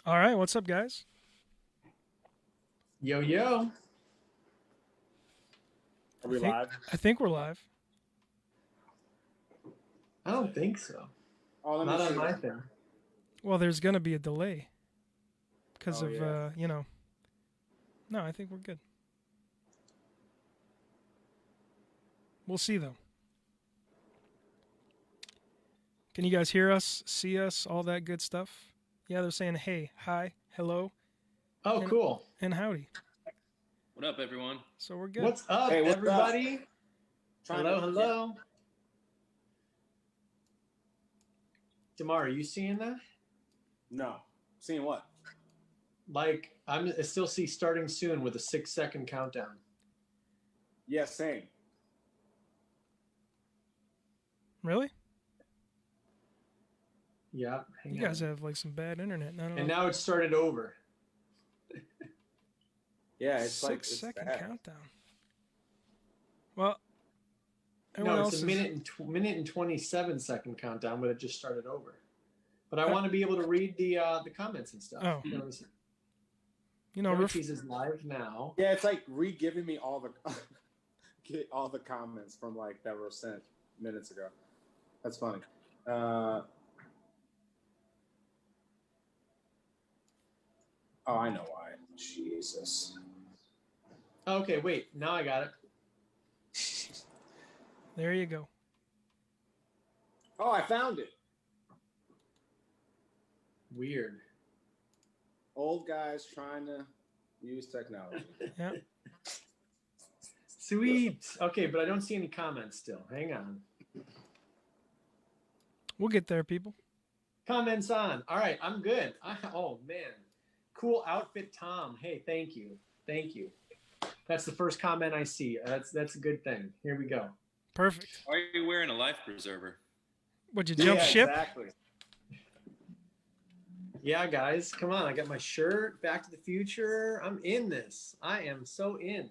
All right, what's up, guys? Yo, yo. Are I we think live? I think we're live. I don't think so. Oh, let me Not on see. my thing. Well, there's gonna be a delay because Oh, of yeah. No, I think we're good. We'll see though. Can you guys hear us, see us, all that good stuff? Yeah, they're saying hey, hi, hello, Oh, and cool. and howdy. What up, everyone? So we're good. What's up, Hey, what's everybody? Trying Hello, to- hello. Damar, are you seeing that? No. Seeing what? Like, I still see starting soon with a 6-second countdown. Yeah, same. Really? Yeah, hang You on. guys have like some bad internet. I don't And know. now it started over. Yeah, it's like 6 second bad. countdown. Well, No, everyone it's else a is. minute and 27-second countdown, but it just started over. But I Uh, want to be able to read the comments and stuff. Oh. Let me see. You know, Ortiz is live now. Yeah, it's like re-giving me all the get all the comments from like that were sent minutes ago. That's funny. Oh, I know why. Jesus. Okay, wait. Now I got it. there you go. Oh, I found it. Weird. Old guys trying to use technology. Yeah. Sweet. Okay, but I don't see any comments still. Hang on. We'll get there, people. Comments on. All right, I'm good. Oh man, cool outfit, Tom. Hey, thank you, thank you. That's the first comment I see. That's a good thing. Here we go. Perfect. Why are you wearing a life preserver? Would you jump ship? Exactly. Yeah, guys, come on. I got my shirt. Back to the Future. I'm in this. I am so in.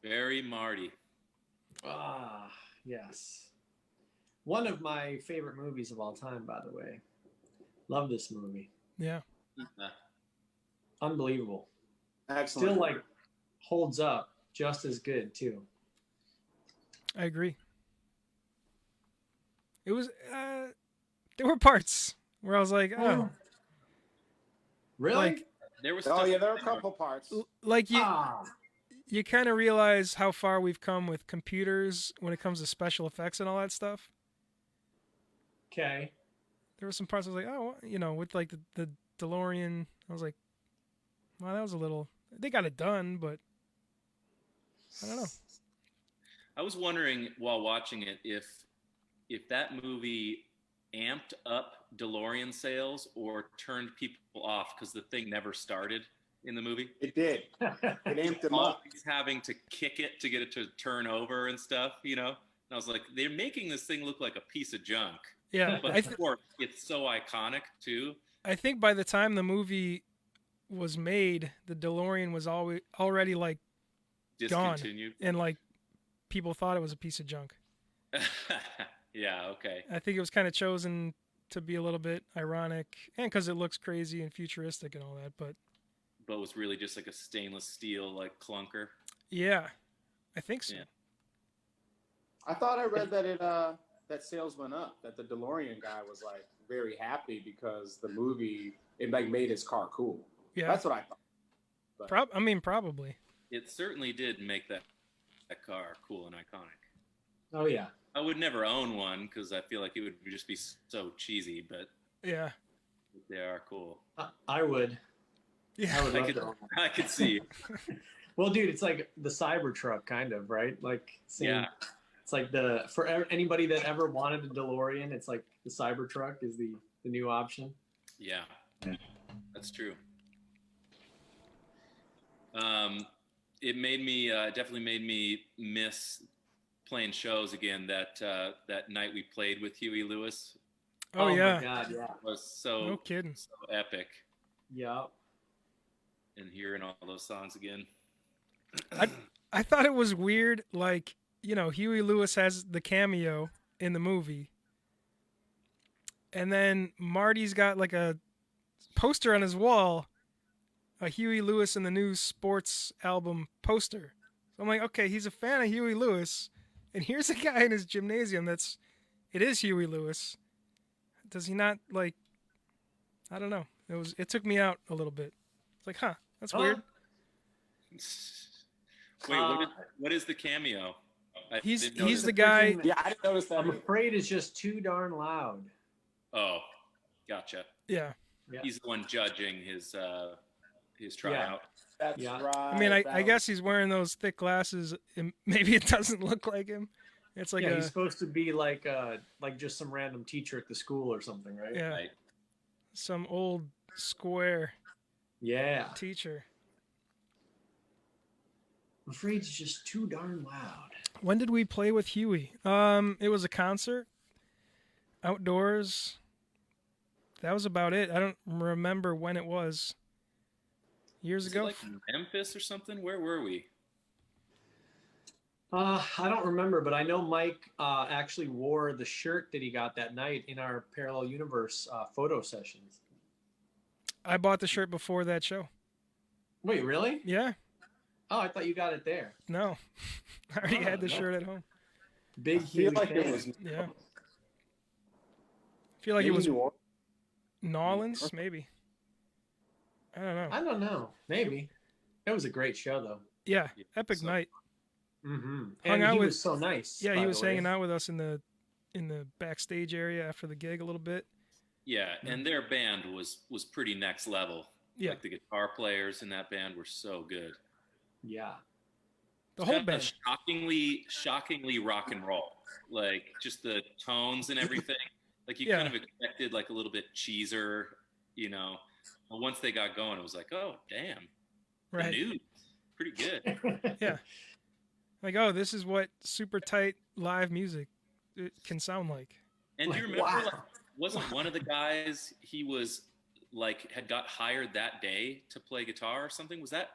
Very Marty. Ah, yes. One of my favorite movies of all time, by the way. Love this movie. Yeah. Unbelievable. Excellent. Still like holds up just as good too. I agree. It was there were parts where I was like, oh, Really? Like- There was Oh stuff yeah, there are a couple parts. like Ah, you kind of realize how far we've come with computers when it comes to special effects and all that stuff. okay. There were some parts I was like, oh, with like the DeLorean, I was like, wow, that was a little. They got it done, but I don't know. I was wondering while watching it if that movie amped up DeLorean sales or turned people off because the thing never started in the movie. It did. It amped them up. Always having to kick it to get it to turn over and stuff. And I was like, they're making this thing look like a piece of junk. Yeah, But of course, it's so iconic too. I think by the time the movie was made, the DeLorean was already like gone, Discontinued. and like people thought it was a piece of junk. Yeah, okay. I think it was kind of chosen to be a little bit ironic, and because it looks crazy and futuristic and all that. But But was really just like a stainless steel like clunker. yeah, I think so. Yeah. I thought I read that that sales went up. That the DeLorean guy was like very happy because the movie it like made his car cool. Yeah, That's what I thought. But I mean, probably. It certainly did make that car cool and iconic. Oh yeah. I would never own one because I feel like it would just be so cheesy, but Yeah, they are cool. I would. yeah. I would I love could, to. I could see. Well, dude, it's like the Cybertruck, kind of, right? Like, same. Yeah. It's like anybody that ever wanted a DeLorean, it's like the Cybertruck is the new option. Yeah, that's true. It definitely made me miss playing shows again. That night we played with Huey Lewis Oh, yeah. my God, yeah, was so No kidding. so epic, yeah. and hearing all those songs again. I thought it was weird. Like, Huey Lewis has the cameo in the movie, and then Marty's got like a poster on his wall, a Huey Lewis and the News sports album poster. So I'm like, okay, he's a fan of Huey Lewis, and here's a guy in his gymnasium it is Huey Lewis. Does he not like? I don't know. It took me out a little bit. It's like, that's weird. Wait, what is the cameo? He's didn't notice. the guy. Yeah, I didn't notice that. I'm afraid it's just too darn loud. Oh, gotcha. Yeah. Yeah. He's the one judging his tryout. That's Yeah. right. I mean, I guess he's wearing those thick glasses, and maybe it doesn't look like him. It's like He's supposed to be like just some random teacher at the school or something, right? yeah, Right. some old square Yeah. teacher. I'm afraid it's just too darn loud. When did we play with Huey? It was a concert, outdoors. That was about it. I don't remember when it was. Years Was it ago. like Memphis or something? Where were we? I don't remember, but I know Mike actually wore the shirt that he got that night in our Parallel Universe photo sessions. I bought the shirt before that show. Wait, really? Yeah. Oh, I thought you got it there. No. I already had the no. shirt at home. Big, I feel huge like fan. it was. Yeah. I feel like maybe it was New Orleans. Nolans, maybe. I don't know. I don't know. Maybe. It was a great show, though. Yeah, epic So- night. Mm-hmm. Hung And out he with- was so nice. Yeah, by he the was way. hanging out with us in the backstage area after the gig a little bit. Yeah, and their band was pretty next level. Yeah. Like the guitar players in that band were so good. Yeah. The whole Kinda band. shockingly rock and roll. Like just the tones and everything. Like you Yeah. kind of expected like a little bit cheeser, you know. But once they got going, it was like, oh damn, the Right. news, pretty good. Yeah. Like, oh, this is what super tight live music can sound like. And do you Like, remember? wow. Like, wasn't one of the guys he was like had got hired that day to play guitar or something? Was that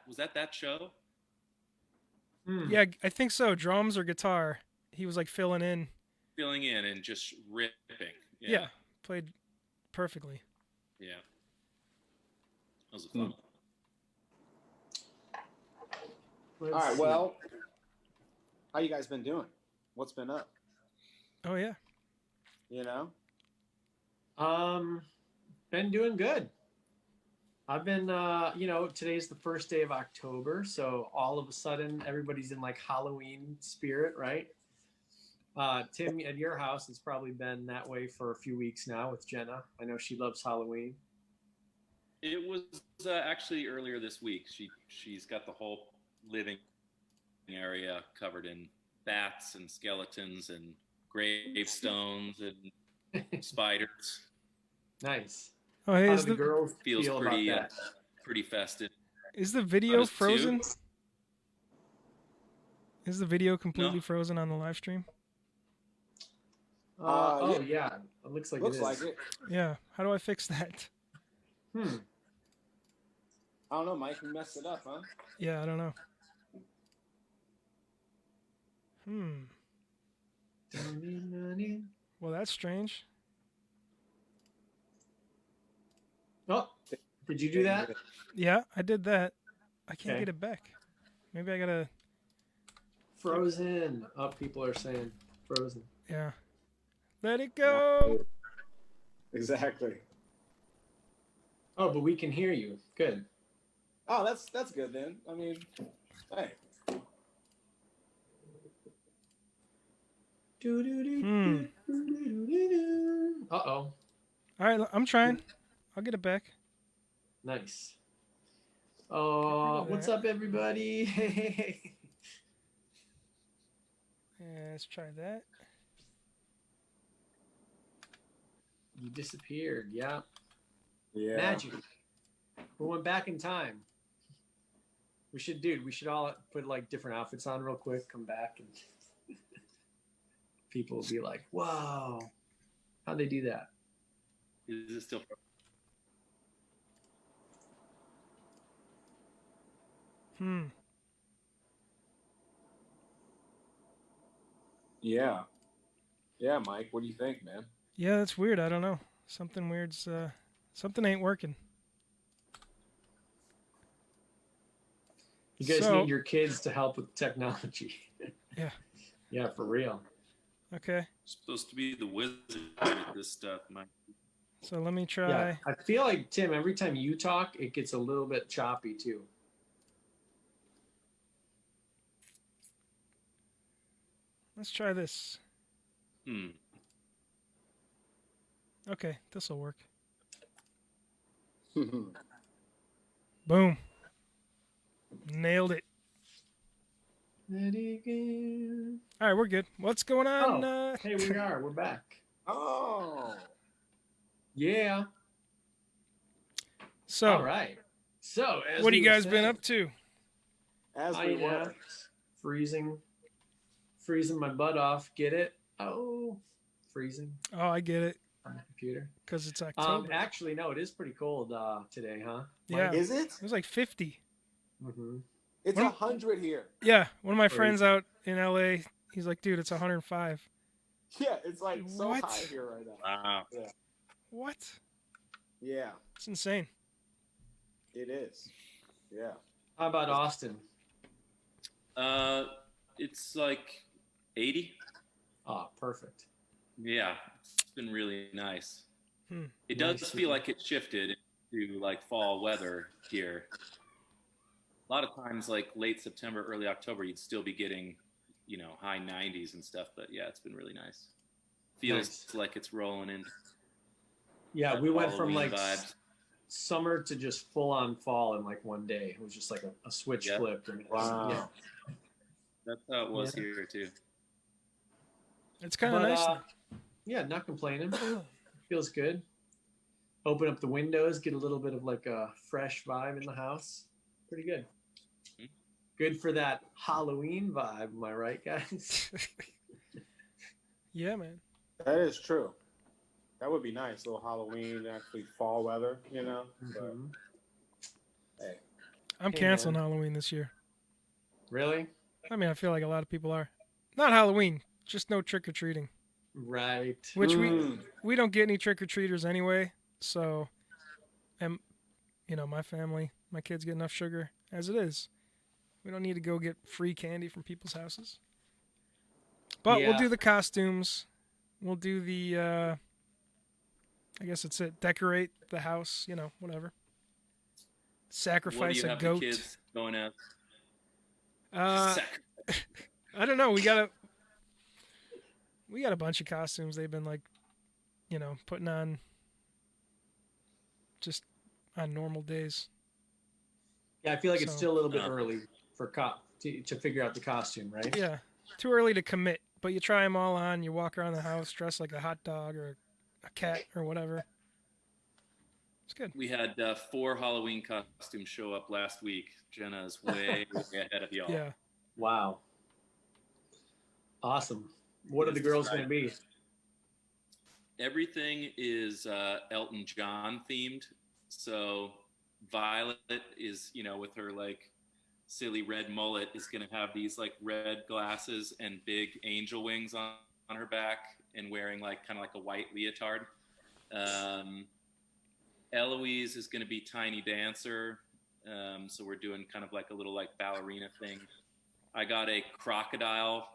show? Hmm. Yeah, I think so. Drums or guitar. He was like filling in. Filling in and just ripping. Yeah. Played perfectly. Yeah. That was fun. Let's All right. see. Well, how you guys been doing? What's been up? Oh yeah. You know. Been doing good. I've been, today's the first day of October, so all of a sudden everybody's in like Halloween spirit, right? Tim, at your house, it's probably been that way for a few weeks now with Jenna. I know she loves Halloween. It was actually earlier this week. She's got the whole living area covered in bats and skeletons and gravestones and spiders. Nice. Oh hey, How is do the the girls Feels feel pretty about that? pretty festive. is the video does it frozen? too? Is the video completely No. frozen on the live stream? Yeah. It looks like Looks it is. like it. Yeah. How do I fix that? Hmm. I don't know, Mike. You messed it up, huh? Yeah, I don't know. Well, that's strange. Oh, did you do that? Yeah, I did that. I can't Okay. get it back. Maybe I gotta. Frozen. Oh, people are saying frozen. Yeah. Let it go. Exactly. Oh, but we can hear you. Good. Oh, that's good then. I mean, hey. Hmm. Uh-oh. All right, I'm trying. I'll get it back. Nice. Get rid of What's that. up, everybody? Hey. Yeah, let's try that. You disappeared. Yeah. Yeah. Magic. We went back in time. We should all put like different outfits on real quick, come back, and people will be like, "Whoa, how'd they do that?" Is it still? Hmm. Yeah. Yeah, Mike. What do you think, man? Yeah, that's weird. I don't know. Something weird's something ain't working. You guys So- need your kids to help with technology. Yeah. Yeah, for real. Okay. Supposed to be the wizard at this stuff, Mike. So let me try. Yeah, I feel like Tim. Every time you talk, it gets a little bit choppy too. Let's try this. Okay, this will work. Boom. Nailed it. All right, we're good. What's going on? Oh, hey, we are. We're back. Oh. Yeah. So, All right. So, as what have we you were guys been saying, up to? As I we know. were. freezing my butt off. Get it? Oh, freezing Oh, I get it. on the computer. Because it's October. Actually, no, it is pretty cold today, huh? Yeah. Is it? It was like 50. Mm-hmm. It's What? 100 here. Yeah, one of my Crazy. friends out in LA, he's like, dude, it's 105. Yeah, it's like so What? high here right now. Wow. What? Yeah, It's insane. it is. Yeah. How about Austin? It's like 80. Oh, perfect. Yeah, it's been really nice. Hmm. It does Nice. feel like it shifted to like fall weather here. A lot of times, like late September, early October, you'd still be getting, high 90s and stuff. But yeah, it's been really nice. Feels Nice. like it's rolling in. Yeah, we went from Halloween like vibes. summer to just full on fall in like one day. It was just like a switch Yeah. flipped. And it was- Wow. yeah. That's how it was Yeah. here too. It's kind of But, nice. yeah, not complaining. Feels good. Open up the windows, get a little bit of like a fresh vibe in the house. Pretty good. Mhm. Good for that Halloween vibe, am I right, guys? Yeah, man. That is true. That would be nice. A little Halloween, actually fall weather, But Mhm. hey, I'm Hey, canceling man. Halloween this year. Really? I mean, I feel like a lot of people are. Not Halloween, just no trick or treating. Right. Which Mm. we don't get any trick or treaters anyway. So, and my family, my kids get enough sugar as it is. We don't need to go get free candy from people's houses. But we'll Yeah. do the costumes. We'll do the. I guess it's it. Decorate the house. Whatever. What do Sacrifice you a have goat. the kids going out? I don't know. We got a bunch of costumes they've been like, putting on just on normal days. Yeah, I feel like it's So- still a little bit Oh. early for to figure out the costume, right? Yeah, too early to commit. But you try them all on. You walk around the house dressed like a hot dog or a cat or whatever. It's good. We had 4 Halloween costumes show up last week. Jenna's way, way ahead of y'all. Yeah. Wow. Awesome. What are the girls going to be? Everything is Elton John themed. So Violet is, with her like silly red mullet, is going to have these like red glasses and big angel wings on her back and wearing like kind of like a white leotard. Eloise is going to be Tiny Dancer. So we're doing kind of like a little like ballerina thing. I got a crocodile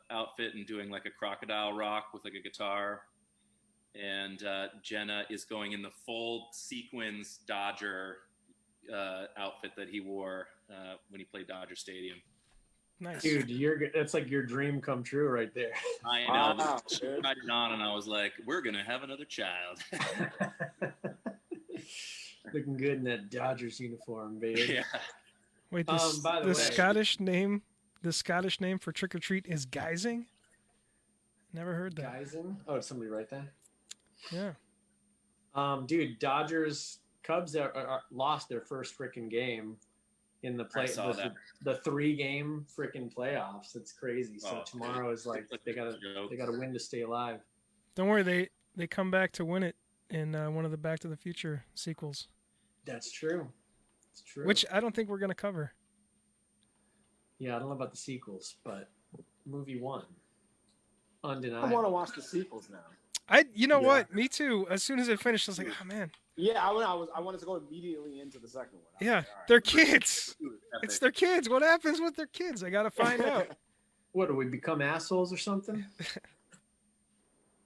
outfit and doing like a crocodile rock with like a guitar. And Jenna is going in the full sequins Dodger outfit that he wore when he played Dodger Stadium. Nice. Dude, that's like your dream come true right there. I know. Wow, She dude. tried it on, and I was like, "We're gonna have another child." Looking good in that Dodgers uniform, baby. Yeah. Wait, by the the way- Scottish name for trick or treat is guising. Never heard that. Geisen? Oh, did somebody write that? Yeah. Dude, Dodgers Cubs lost their first freaking game in the I saw that. the 3-game freaking playoffs. It's crazy. So Oh, tomorrow is like It's they gotta win to stay alive. Don't worry, they come back to win it in one of the Back to the Future sequels, That's true. It's true. which I don't think we're gonna cover. yeah, I don't know about the sequels, but movie 1, I undeniable. want to watch the sequels now. You know Yeah. what? Me too. As soon as it finished, I was like, oh man, Yeah, I wanted to go immediately into the second one. I was yeah, like, all right. they're kids. Epic. It's their kids. What happens with their kids? I gotta find out. What do we become assholes or something?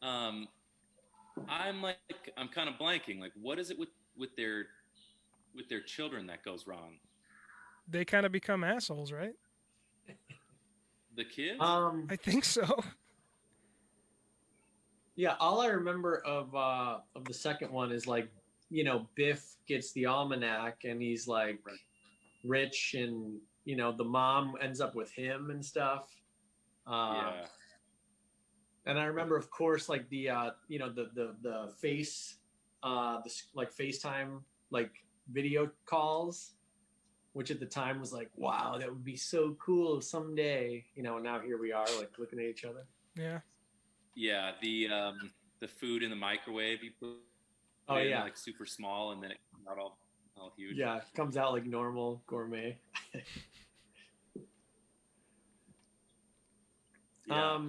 I'm kind of blanking. Like, what is it with their children that goes wrong? They kind of become assholes, right? The kids? I think so. Yeah, all I remember of the second one is like, you know, Biff gets the almanac and he's like rich, and you know the mom ends up with him and stuff. Yeah. And I remember, of course, like the you know the face like FaceTime like video calls, which at the time was like, wow, that would be so cool someday. You know, and now here we are, like looking at each other. Yeah. Yeah, the food in the microwave you put Oh in, yeah, like super small, and then it comes out all huge. yeah, it comes out like normal gourmet. Yeah.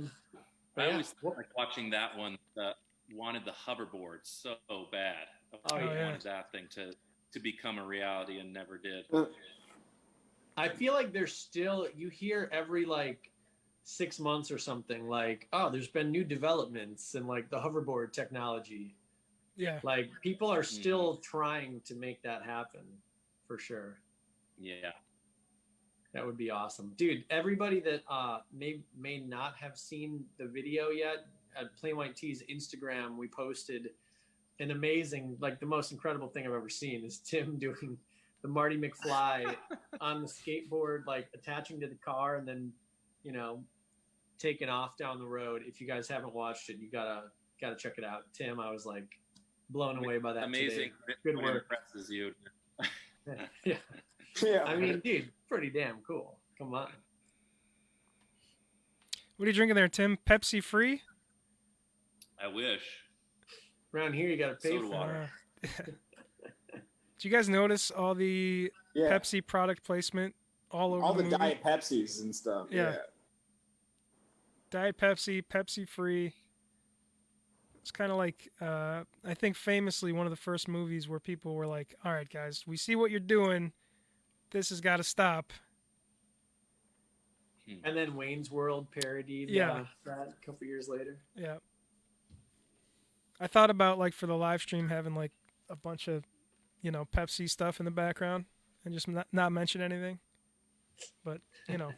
But I yeah. always like watching that one. Wanted the hoverboard so bad. Oh, I yeah. wanted that thing to become a reality and never did. I feel like there's still, you hear every like 6 months or something like, oh, there's been new developments in like the hoverboard technology. Yeah. Like people are still trying to make that happen for sure. Yeah. That would be awesome. Dude, everybody that may not have seen the video yet, at Plain White Tees Instagram, we posted an amazing, like the most incredible thing I've ever seen is Tim doing the Marty McFly on the skateboard, like attaching to the car and then, you know, taking off down the road. If you guys haven't watched it, you gotta check it out. Tim, I was like blown away by that. Amazing. Today. Good It work. impresses you. Yeah. Yeah, I mean, dude, pretty damn cool. Come on. What are you drinking there, Tim? Pepsi free? I wish. Around here, you got to pay Soda for water. it. Did you guys notice all the yeah. Pepsi product placement all over All the the movie? Diet Pepsis and stuff. Yeah. Yeah. Diet Pepsi, Pepsi free. It's kind of like, I think famously one of the first movies where people were like, all right, guys, we see what you're doing. This has got to stop. And then Wayne's World parodied Yeah. that a couple years later. Yeah. I thought about, like, for the live stream having, like, a bunch of, you know, Pepsi stuff in the background and just not mention anything. But, you know.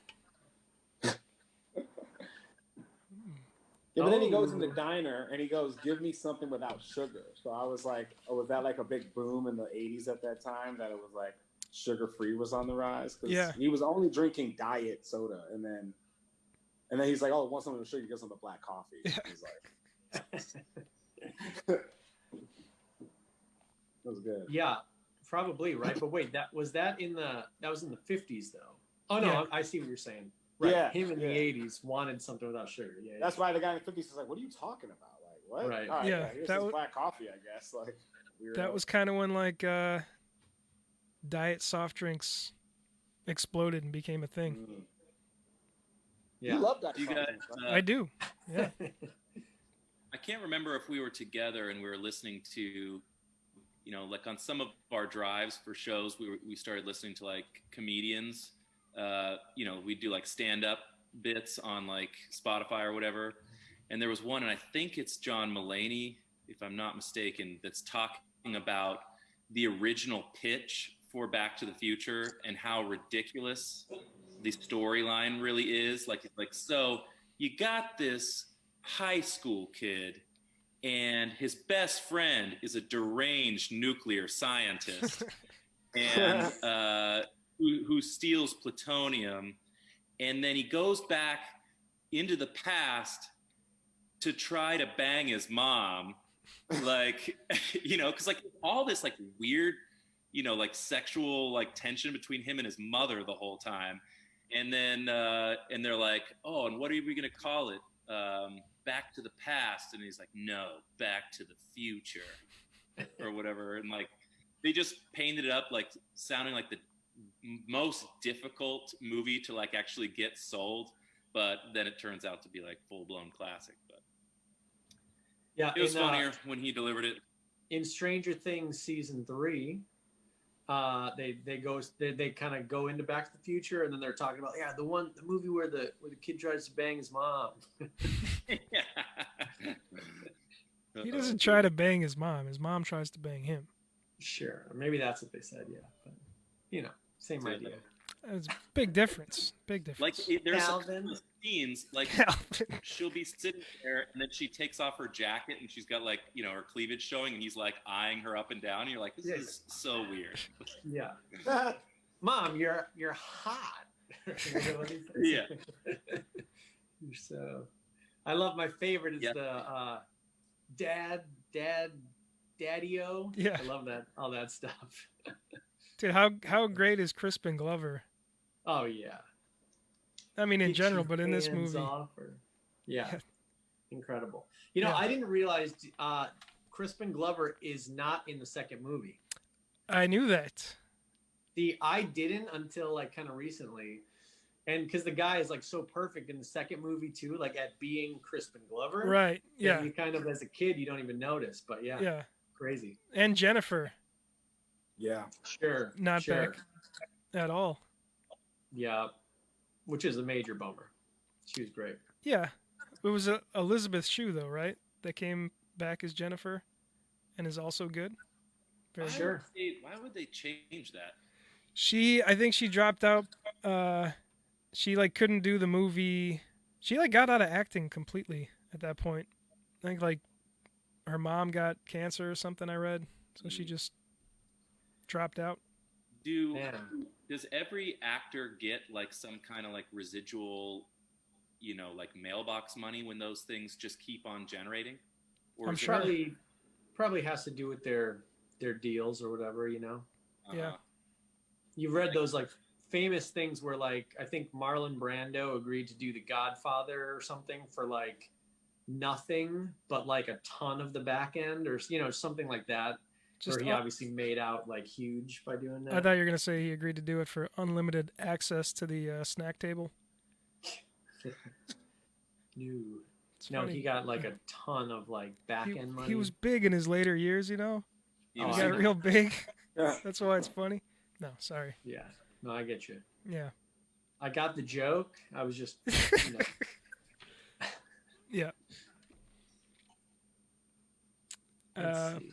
Yeah, but then he goes in Oh. the diner and he goes, "Give me something without sugar." So I was like, "Oh, was that like a big boom in the '80s at that time that it was like sugar-free was on the rise?" Because Yeah. he was only drinking diet soda, and then he's like, "Oh, want something with sugar? He gets some of the black coffee." Yeah. He's like, "It was good." Yeah, probably right. But wait, that was in the 50s though. Oh no, Yeah. I see what you're saying. Right, Yeah, him in the yeah. 80s wanted something without sugar. Yeah, That's why the guy in the '50s is like, "What are you talking about? Like, what?" Right. All right, Yeah, here's that this was- black coffee, I guess. Like, weirdo. That was kind of when, like, diet soft drinks exploded and became a thing. Mm. yeah. You love that. You guys, I do. Yeah. I can't remember if we were together and we were listening to, you know, like on some of our drives for shows, we started listening to like comedians. You know, we do like stand-up bits on like Spotify or whatever. And there was one, and I think it's John Mulaney, if I'm not mistaken, that's talking about the original pitch for Back to the Future and how ridiculous the storyline really is. Like, so you got this high school kid and his best friend is a deranged nuclear scientist and who steals plutonium, and then he goes back into the past to try to bang his mom, like, you know, because like all this like weird, you know, like sexual like tension between him and his mother the whole time, and then and they're like, oh, and what are we gonna call it? Back to the Past, and he's like, no, Back to the Future, or whatever, and like they just painted it up like sounding like the most difficult movie to like actually get sold, but then it turns out to be like full blown classic. But Yeah, It was funnier when he delivered it. in Stranger Things season 3, they kind of go into Back to the Future, and then they're talking about the movie where the kid tries to bang his mom. He doesn't try to bang his mom. His mom tries to bang him. Sure, maybe that's what they said. Yeah, but same idea. It's a big difference. Big Like difference. there's a Calvin. couple of scenes like Calvin. she'll be sitting there and then she takes off her jacket and she's got like her cleavage showing and he's like eyeing her up and down. And you're like, this is so weird. Yeah, Mom, you're hot. Yeah. So, I love my favorite is Yeah. the daddy-o. Yeah. I love that, all that stuff. Dude, how great is Crispin Glover? Oh yeah. I mean, in Get general, your but in this hands movie, off, yeah, Yeah. incredible. Yeah. I didn't realize Crispin Glover is not in the second movie. I knew that. See, I didn't until like kind of recently, and because the guy is like so perfect in the second movie too, like at being Crispin Glover. Right. that Yeah. You kind of as a kid you don't even notice, but Yeah. crazy. And Jennifer, Yeah. Sure. not sure. back at all. Yeah, which is a major bummer. She was great. Yeah. It was Elizabeth Shue, though, right? That came back as Jennifer and is also good. Very good. Sure. Why would they change that? I think she dropped out. She like couldn't do the movie. She like got out of acting completely at that point. I think like her mom got cancer or something. I read, so she just dropped out. Man. Does every actor get like some kind of like residual, like mailbox money when those things just keep on generating? Or I'm is it- sure. Probably has to do with their deals or whatever. Yeah. You've read those like famous things where like I think Marlon Brando agreed to do The Godfather or something for like nothing but like a ton of the back end or something like that. Just Where he obviously made out like huge by doing that. I thought you were gonna say he agreed to do it for unlimited access to the snack table. It's No, funny. he got like a ton of like back end money. He was big in his later years, He He was I got know. real big. Yeah. That's why it's funny. No, sorry. Yeah. No, I get you. Yeah. I got the joke. I was just Yeah. let's see.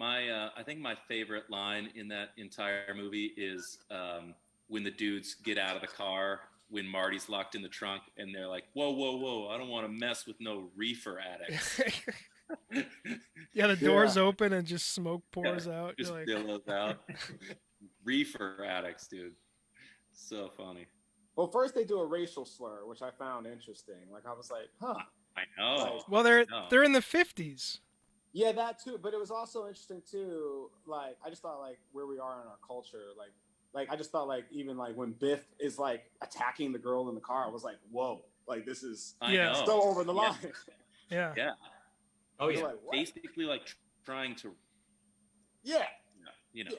I think my favorite line in that entire movie is when the dudes get out of the car when Marty's locked in the trunk and they're like, "Whoa, whoa, whoa! I don't want to mess with no reefer addicts." Yeah, the doors open and just smoke pours out. Just You're like, billows out. Reefer addicts, dude. So funny. Well, first they do a racial slur, which I found interesting. Like I was like, huh. I know. well, they're in the 50s. Yeah, that too. But it was also interesting too. Like I just thought like where we are in our culture. Like I just thought like even like when Biff is like attacking the girl in the car, I was like, whoa, like this is I Yeah. know. so over the Yeah. line. Yeah. Yeah. Oh You're yeah. like, what? Basically, like trying to, Yeah, you know.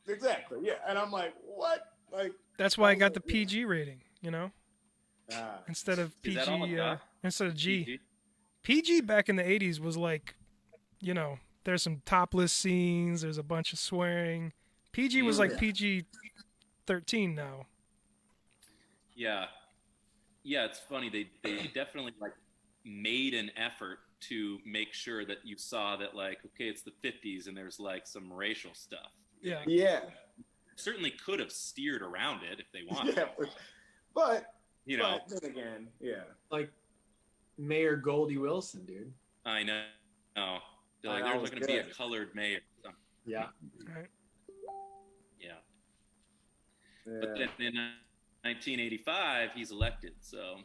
exactly. Yeah, and I'm like, what? Like That's why I got the That was a- PG rating, instead of Is that all it PG, got? instead of G. PG? PG back in the 80s was like, there's some topless scenes, there's a bunch of swearing. PG was like Yeah. PG 13 now. Yeah. Yeah, it's funny. They definitely like made an effort to make sure that you saw that like, okay, it's the 50s and there's like some racial stuff. Yeah. yeah, Certainly could have steered around it if they wanted. yeah. But But but then again, yeah. Like Mayor Goldie Wilson, dude. I know. No. They're like, That there's was not going to be a good. colored mayor. Yeah. Right. Yeah. Yeah. But then in 1985, he's elected. So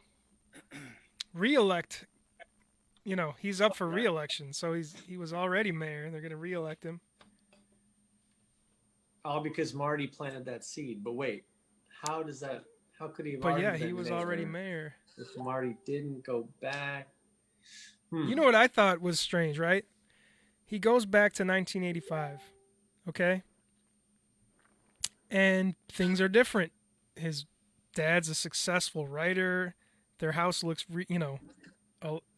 Re-elect. He's up for re-election, so he was already mayor. They're gonna re-elect him. All because Marty planted that seed. But wait, how could he have But already yeah, he been was mayor already mayor. if Marty didn't go back? You know what I thought was strange, right? He goes back to 1985, okay? And things are different. His dad's a successful writer. Their house looks,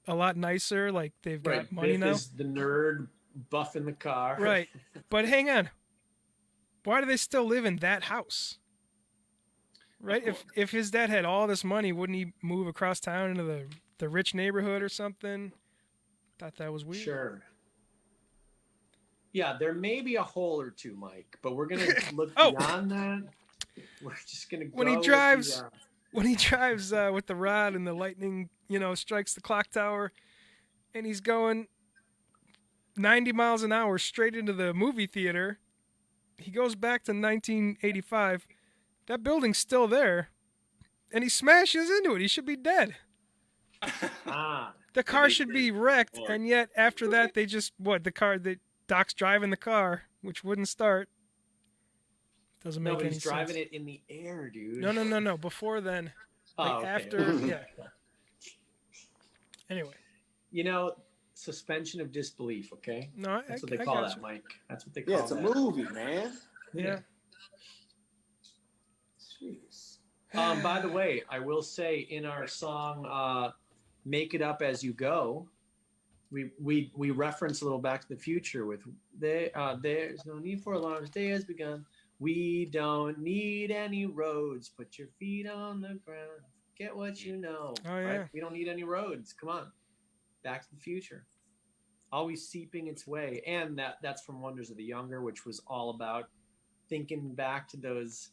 a lot nicer. Like they've got Right. money Biff now. is the nerd buff in the car. Right. But hang on. Why do they still live in that house? Right? If his dad had all this money, wouldn't he move across town into the rich neighborhood or something? Thought that was weird. Sure. Yeah, there may be a hole or two, Mike, but we're gonna look Oh. beyond that. We're just gonna go When he with drives- the, When he drives with the rod and the lightning, strikes the clock tower, and he's going 90 miles an hour straight into the movie theater. He goes back to 1985. That building's still there, and he smashes into it. He should be dead. The car they should did. be wrecked, Or- and yet after that, they just Doc's driving the car, which wouldn't start. Doesn't make no, but any he's driving sense. it in the air, dude. No. Before then, Oh, okay. after, yeah. Anyway, suspension of disbelief. Okay, no, that's what I they call got that, you. Mike. That's what they call Yeah, it's a that. movie, man. Yeah. Jeez. By the way, I will say in our song "Make It Up as You Go," we reference a little Back to the Future with "There's no need for alarms, day has begun. We don't need any roads. Put your feet on the ground. Get what you know." Oh, yeah. Right? We don't need any roads. Come on, Back to the Future. Always seeping its way, and that's from Wonders of the Younger, which was all about thinking back to those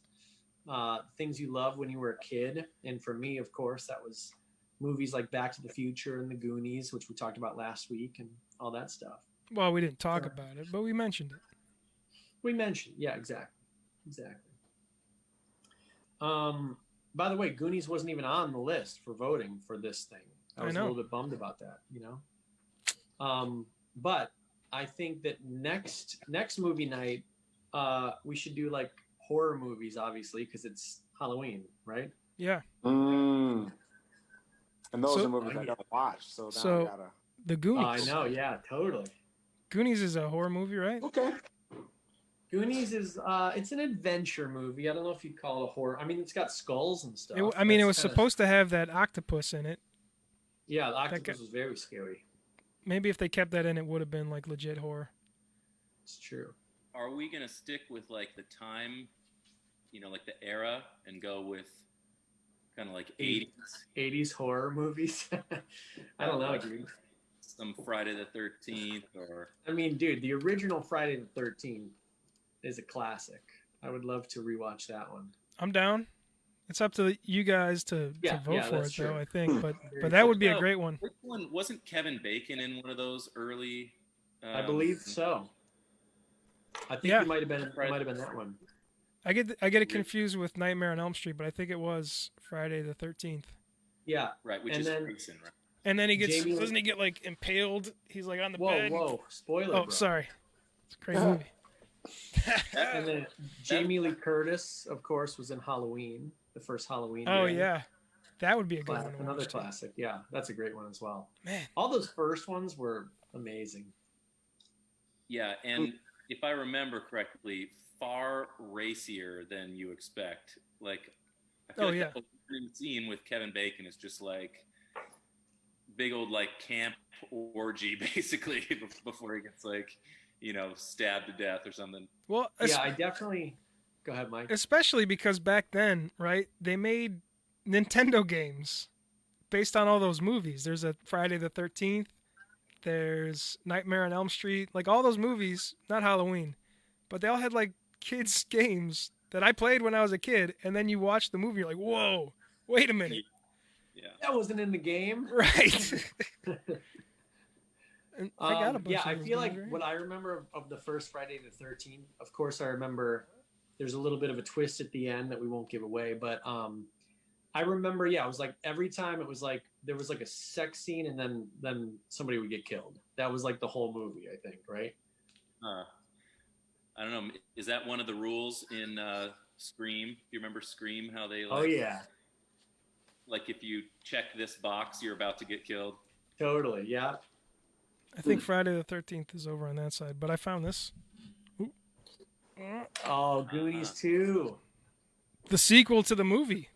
things you loved when you were a kid. And for me, of course, that was movies like Back to the Future and The Goonies, which we talked about last week, and all that stuff. Well, we didn't talk Sure. about it, but we mentioned it. We mentioned, yeah, exactly. By the way, Goonies wasn't even on the list for voting for this thing. I I was a know. little bit bummed about that, But I think that next movie night, we should do like horror movies, obviously, because it's Halloween, right? Yeah. And those So- are movies I gotta watch. So now So- I gotta. The I Goonies. know, yeah, totally. Goonies is a horror movie, right? Okay. Goonies is it's an adventure movie. I don't know if you'd call it a horror. I mean, it's got skulls and stuff. It was That's kinda- supposed to have that octopus in it. Yeah, the that octopus guy- was very scary. Maybe if they kept that in, it would have been like legit horror. It's true. Are we gonna stick with like the time, like the era, and go with kind of like 80s, 80s horror movies. I don't know, dude. some Friday the 13th, or I mean, dude, the original Friday the 13th is a classic. I would love to rewatch that one. I'm down. It's up to you guys to Yeah, vote yeah, for that's it, though, true. I think. But Very that true. would be a No. great one. which one wasn't Kevin Bacon in one of those early? I believe so. I think Yeah. it might have been that one. I get it confused with Nightmare on Elm Street, but I think it was Friday the 13th. Yeah. Right, which And is then- recent, right? And then Jamie- doesn't he get like impaled? He's like on the Whoa, bed. whoa! Spoiler. Oh, bro. sorry. It's a great movie. And then Jamie Lee Curtis, of course, was in Halloween, the first Halloween. Oh movie. yeah, that would be a good one. to Another watch, too. classic. Yeah, that's a great one as well. Man, All those first ones were amazing. Yeah, and if I remember correctly, far racier than you expect. Like, I feel Oh, like yeah. the opening scene with Kevin Bacon is just like big old like camp orgy, basically, before he gets like, stabbed to death or something. well, Yeah, I definitely. Go ahead, Mike. especially because back then, right? They made Nintendo games based on all those movies. There's a Friday the 13th. There's Nightmare on Elm Street. Like all those movies, not Halloween, but they all had like kids games that I played when I was a kid. And then you watch the movie, you're like, whoa, wait a minute, Yeah. That wasn't in the game. right? And I got a bunch Yeah, of I those feel games, like right? what I remember of the first Friday the 13th, of course, I remember there's a little bit of a twist at the end that we won't give away, but I remember, yeah, it was like every time it was like there was like a sex scene and then somebody would get killed. That was like the whole movie, I think, right? I don't know. Is that one of the rules in Scream? Do you remember Scream? How they Oh yeah, like if you check this box, you're about to get killed. totally, yeah. I think Friday the 13th is over on that side, but I found this. Ooh. Oh, Goonies too. The sequel to the movie.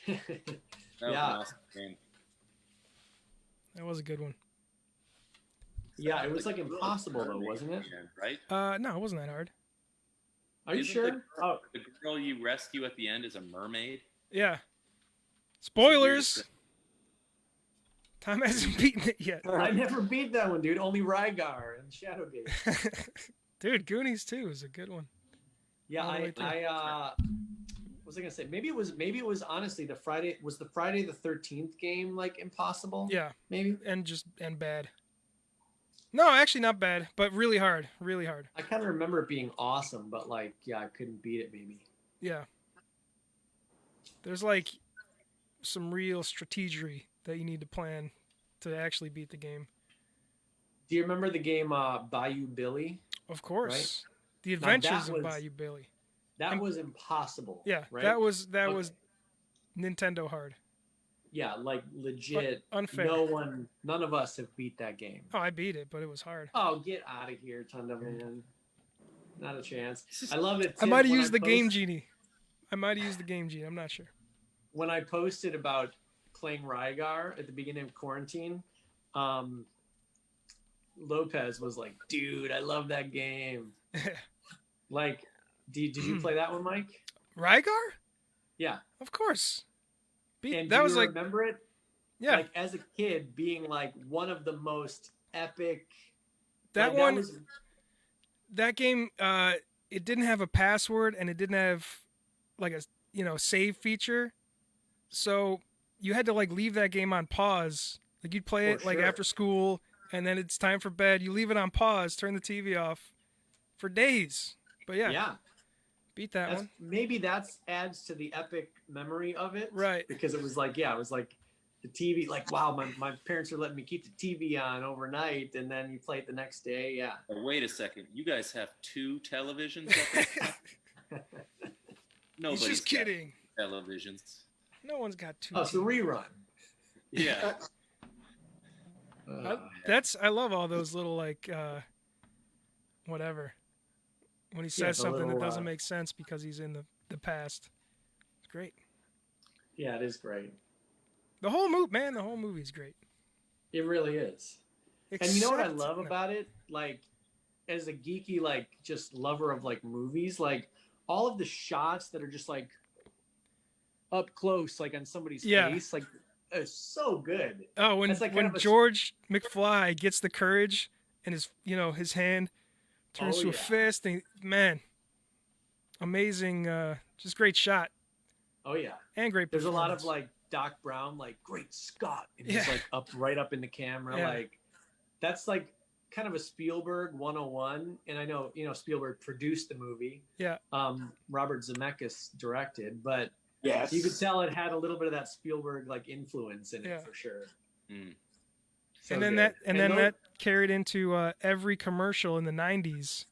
That was an Yeah. awesome game. That was a good one. Yeah, it was like impossible though, wasn't it? Right? No, it wasn't that hard. Are you Isn't sure? Oh, The girl you rescue at the end is a mermaid. Yeah. Spoilers. Tom hasn't beaten it yet. I never beat that one, dude. Only Rygar and Shadowgate. Dude, Goonies 2 is a good one. Yeah, All the way through. what was I gonna say? Maybe it was honestly the Friday the 13th game like impossible? Yeah, Maybe. and bad. No, actually not bad, but really hard. Really hard. I kind of remember it being awesome, but like, yeah, I couldn't beat it. Maybe. Yeah. There's like some real strategery that you need to plan to actually beat the game. Do you remember the game Bayou Billy? Of course. Right. The Now, that Adventures of was- Bayou Billy. That was impossible. Yeah, right? that was Okay. Nintendo hard. Yeah, like legit. Unfair. None of us have beat that game. Oh, I beat it, but it was hard. Oh, get out of here, Tunda Man. Not a chance. I love it. I Tim, might have when used the Game post- Genie. I'm not sure. When I posted about playing Rygar at the beginning of quarantine, Lopez was like, "Dude, I love that game." Like, did you play that one, Mike? Rygar? Yeah. Of course. And That do was you like, remember it? yeah, Like as a kid, being like one of the most epic. that like, one. was, That game, it didn't have a password and it didn't have like a save feature, so you had to like leave that game on pause. Like you'd play For it like sure. after school, and then it's time for bed. You leave it on pause, turn the TV off, for days. But yeah, beat that one. maybe that's adds to the epic memory of it, Right. Because it was like, yeah, it was like the TV. Like, wow, my parents are letting me keep the TV on overnight, and then you play it the next day. Yeah. Oh, wait a second. You guys have 2 televisions? Nobody's He's just got kidding. televisions. No one's got two. Oh, it's a rerun. Yeah. I love all those little like whatever. When he says the something that little, doesn't make sense because he's in the past. It's great. Yeah, it is great. The whole movie's great. It really is. And you know what I Except- love no. about it? Like, as a geeky, like, just lover of like movies, like all of the shots that are just like up close, like on somebody's Yeah. face, like, it's so good. Oh, when It's like kind when of a- George McFly gets the courage and his hand turns Oh, to a yeah. fist, and man, amazing, just great shot Oh yeah. and great. There's a lot of performance. like Doc Brown, like, great Scott, and Yeah. he's like right up in the camera, Yeah. like that's like kind of a Spielberg 101. And I know Spielberg produced the movie. Yeah. Robert Zemeckis directed, but Yes. you could tell it had a little bit of that Spielberg like influence in it Yeah. for sure. Mm. So and then good. that those- carried into every commercial in the '90s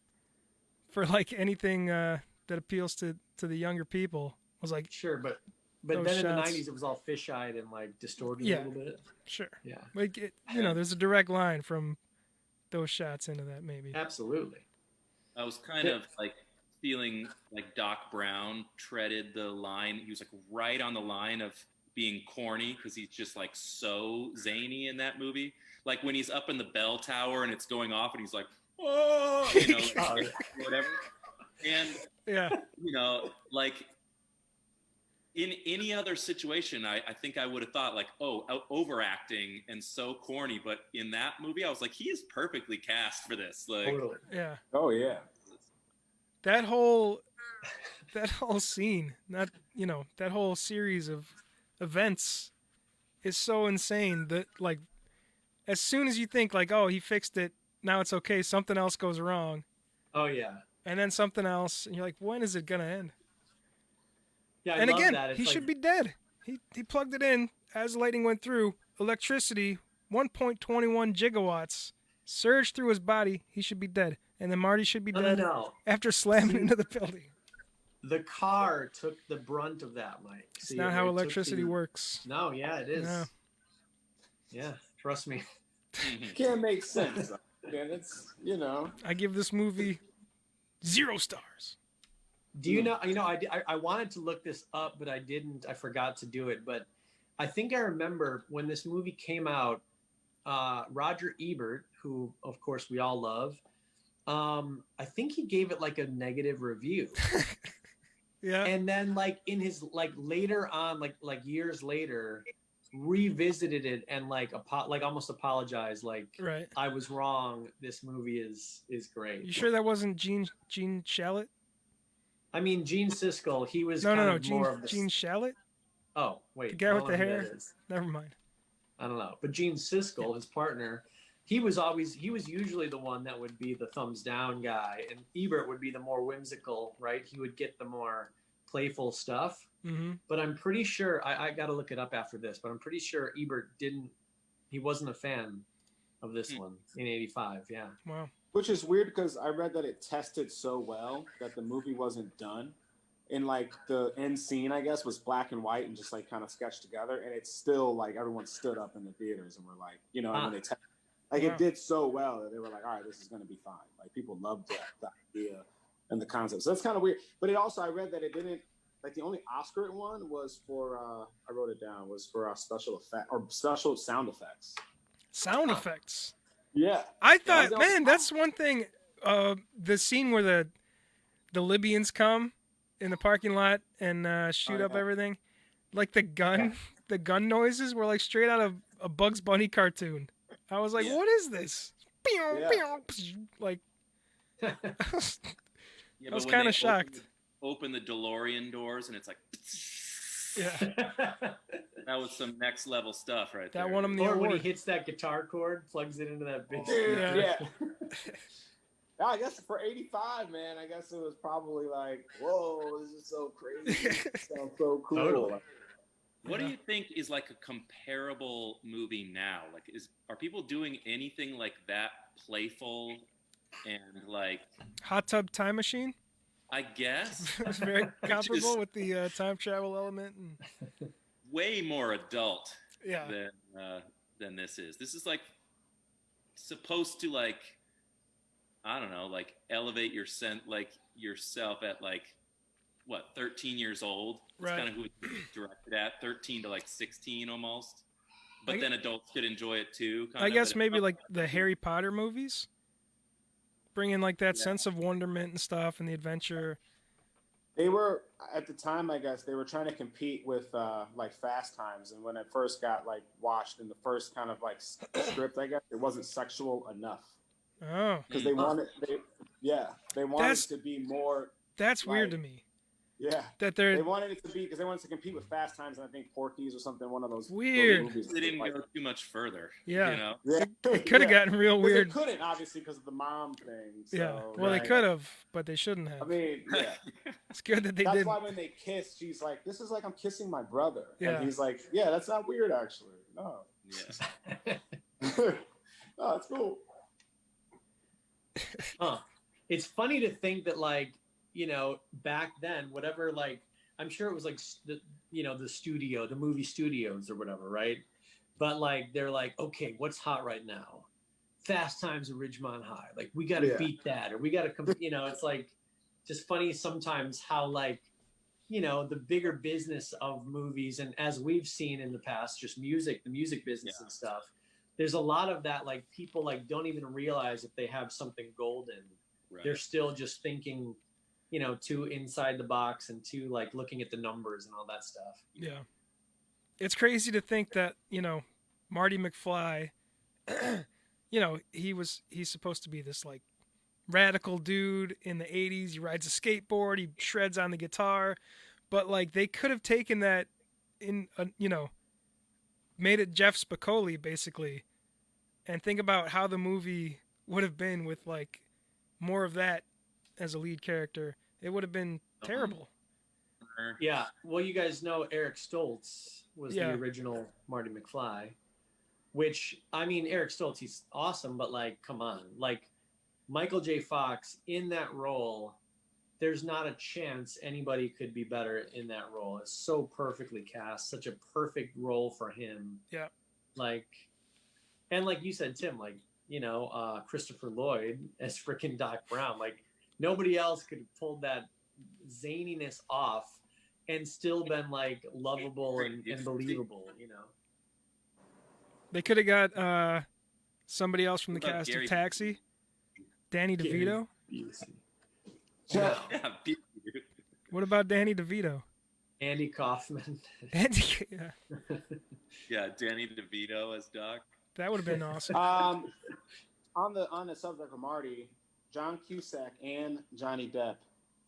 for like anything that appeals to the younger people was like sure, but those then in the shots. 90s it was all fisheyed and like distorted Yeah. a little bit. sure, Yeah, like there's a direct line from those shots into that maybe. absolutely. I was kind of like feeling like Doc Brown treaded the line. He was like right on the line of being corny because he's just like so zany in that movie. Like when he's up in the bell tower and it's going off and he's like, oh, Oh, yeah. whatever. And Yeah, like in any other situation, I think I would have thought like, oh, overacting and so corny. But in that movie, I was like, he is perfectly cast for this. Like, Totally. yeah. Oh yeah. That whole scene, not that whole series of events is so insane that like as soon as you think like, oh, he fixed it, now it's okay, something else goes wrong, Oh yeah. and then something else, and you're like, when is it gonna end? Yeah, I And love again, that. It's he like, should be dead. He plugged it in as lightning went through. Electricity, 1.21 gigawatts, surged through his body. He should be dead. And then Marty should be no, dead no. after slamming into the building. The car took the brunt of that, Mike. It's not how electricity works. No, yeah, it is. No. Yeah, trust me. Can't make sense. And it's I give this movie 0 stars. Do you know? You know, I wanted to look this up, but I didn't. I forgot to do it. But I think I remember when this movie came out. Roger Ebert, who of course we all love, I think he gave it like a negative review. Yeah. And then like in his like later on, like years later, revisited it and like almost apologized, like Right. I was wrong. This movie is great. You sure that wasn't Gene Shalit? I mean, Gene Siskel, he was No, kind no, no. of more of the. Gene Shalit? Oh wait, The guy I with don't the know who hair? that is. Never mind. I don't know. But Gene Siskel, his partner, he was usually the one that would be the thumbs down guy, and Ebert would be the more whimsical, right? He would get the more playful stuff. Mm-hmm. But I'm pretty sure I got to look it up after this, but I'm pretty sure Ebert he wasn't a fan of this one in '85. Yeah. Wow. Which is weird because I read that it tested so well that the movie wasn't done. And like the end scene, I guess, was black and white and just like kind of sketched together. And it's still like everyone stood up in the theaters and were like, you know, and when they Wow. it did so well that they were like, all right, this is going to be fine. Like people loved the idea and the concept. So that's kind of weird. But it also, I read that it didn't, like the only Oscar it won was for, I wrote it down, was for special effect or special sound effects. Sound effects. Yeah. I thought, Yeah, man, that's one thing. The scene where the Libyans come in the parking lot and shoot up yeah. everything, like the gun noises were like straight out of a Bugs Bunny cartoon. I was like, Yeah. what is this? Yeah. Like, Yeah, I was but when kind they of shocked. Open the DeLorean doors and it's like Yeah, that was some next level stuff right there. that won him the Or when he award. hits that guitar chord, plugs it into that big. Dude, Yeah. yeah. Yeah, I guess for '85, man, I guess it was probably like, whoa, this is so crazy. It sounds so cool. Totally. What Yeah. do you think is like a comparable movie now? Like, are people doing anything like that playful and like? Hot Tub Time Machine. I guess It was very Which comparable is with the time travel element. And, way more adult yeah, than this is. This is like supposed to like, I don't know, like elevate yourself at like what 13 years old. That's Right. kind of who it's directed at, 13 to like 16 almost. But I- then adults could enjoy it too. Kind I of, guess but maybe like the Harry Potter movies, bringing like that Yeah. sense of wonderment and stuff and the adventure. They were at the time, I guess, they were trying to compete with like Fast Times, and when it first got like watched in the first kind of like script, I guess it wasn't sexual enough Oh, because they wanted That's- it to be more. that's weird to Like, me. Yeah, That they they're wanted it to be because they wanted to compete with Fast Times and I think Porky's or something. One of those Weird. Movies they didn't like, go too much further. Yeah. You know? yeah, it could have gotten real 'Cause weird. They couldn't obviously because of the mom thing. So, Yeah, well, they right. could have, but they shouldn't have. I mean, yeah. It's good that they That's did. why when they kiss, she's like, "This is like I'm kissing my brother." Yeah. And he's like, "Yeah, that's not weird, actually. No, Yeah. no, it's cool." Huh. It's funny to think that, like, you know, back then, whatever, like, I'm sure it was like the movie studios or whatever, right? But like, they're like, okay, what's hot right now? Fast Times at Ridgemont High. Like, we got to Yeah. beat that, or we got to, you know, it's like just funny sometimes how, like, you know, the bigger business of movies, and as we've seen in the past, just the music business Yeah. and stuff. There's a lot of that, like, people like don't even realize if they have something golden. Right. They're still just thinking, you know, too inside the box and too like looking at the numbers and all that stuff. Yeah, it's crazy to think that Marty McFly, he's supposed to be this like radical dude in the '80s. He rides a skateboard, he shreds on the guitar, but like they could have taken that made it Jeff Spicoli basically, and think about how the movie would have been with like more of that as a lead character. It would have been terrible. Yeah. Well, you guys know Eric Stoltz was Yeah. the original Marty McFly, which, I mean, Eric Stoltz, he's awesome, but like, come on. Like, Michael J. Fox in that role, there's not a chance anybody could be better in that role. It's so perfectly cast, such a perfect role for him. Yeah. Like, and like you said, Tim, like, you know, Christopher Lloyd as freaking Doc Brown. Like, nobody else could have pulled that zaniness off and still been like lovable and believable, you know. They could have got somebody else from the What about cast Gary- of Taxi. Danny DeVito. Yeah. Yeah, dude. What about Danny DeVito? Andy Kaufman. Andy, yeah, Yeah, Danny DeVito as Doc. that would have been awesome. On the subject of Marty, John Cusack and Johnny Depp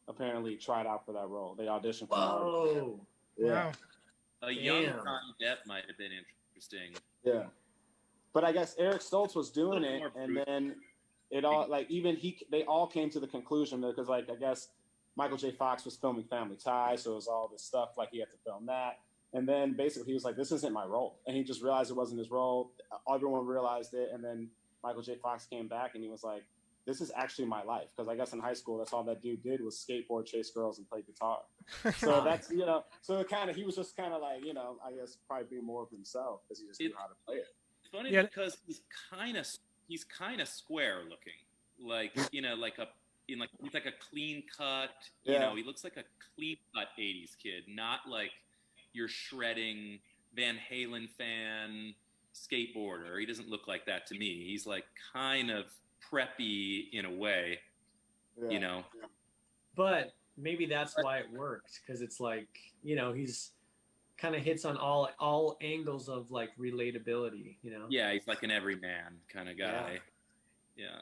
apparently tried out for that role. They auditioned for Marty. Whoa. Wow. A young Damn. Johnny Depp might have been interesting. Yeah. But I guess Eric Stoltz was doing it, More and brute. then it all like even they all came to the conclusion because like I guess Michael J. Fox was filming Family Ties, so it was all this stuff like he had to film that. And then basically he was like, "This isn't my role," and he just realized it wasn't his role. Everyone realized it, and then Michael J. Fox came back and he was like, "This is actually my life," because I guess in high school that's all that dude did was skateboard, chase girls, and play guitar. So that's so it kind of he was just kind of like I guess probably being more of himself because he just knew how to play it. It's funny Yeah. because he's kind of square looking, like he's like a clean cut. Yeah. He looks like a clean cut '80s kid, not like your shredding Van Halen fan skateboarder. He doesn't look like that to me. He's like kind of preppy in a way, Yeah. But maybe that's why it worked, because it's like, he's kind of hits on all angles of like relatability, Yeah, he's like an everyman kind of guy. Yeah.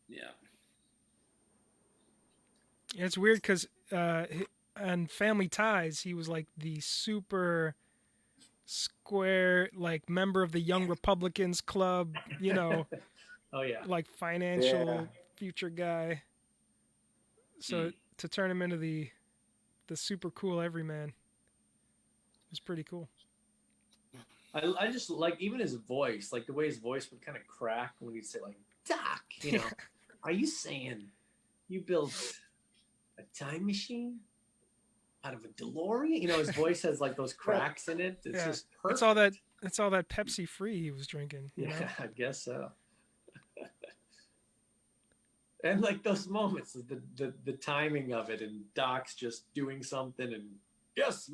Yeah. It's weird because on Family Ties, he was like the super square, like member of the Young Republicans Club, Oh yeah. like financial Yeah. future guy. So to turn him into the super cool everyman was pretty cool. I just like even his voice, like the way his voice would kind of crack when he'd say like, "Doc, are you saying you built a time machine out of a DeLorean?" His voice has like those cracks in it. It's Yeah. just perfect. It's all that Pepsi free he was drinking. You know? Yeah, I guess so. And like those moments, the timing of it, and Doc's just doing something, and yes,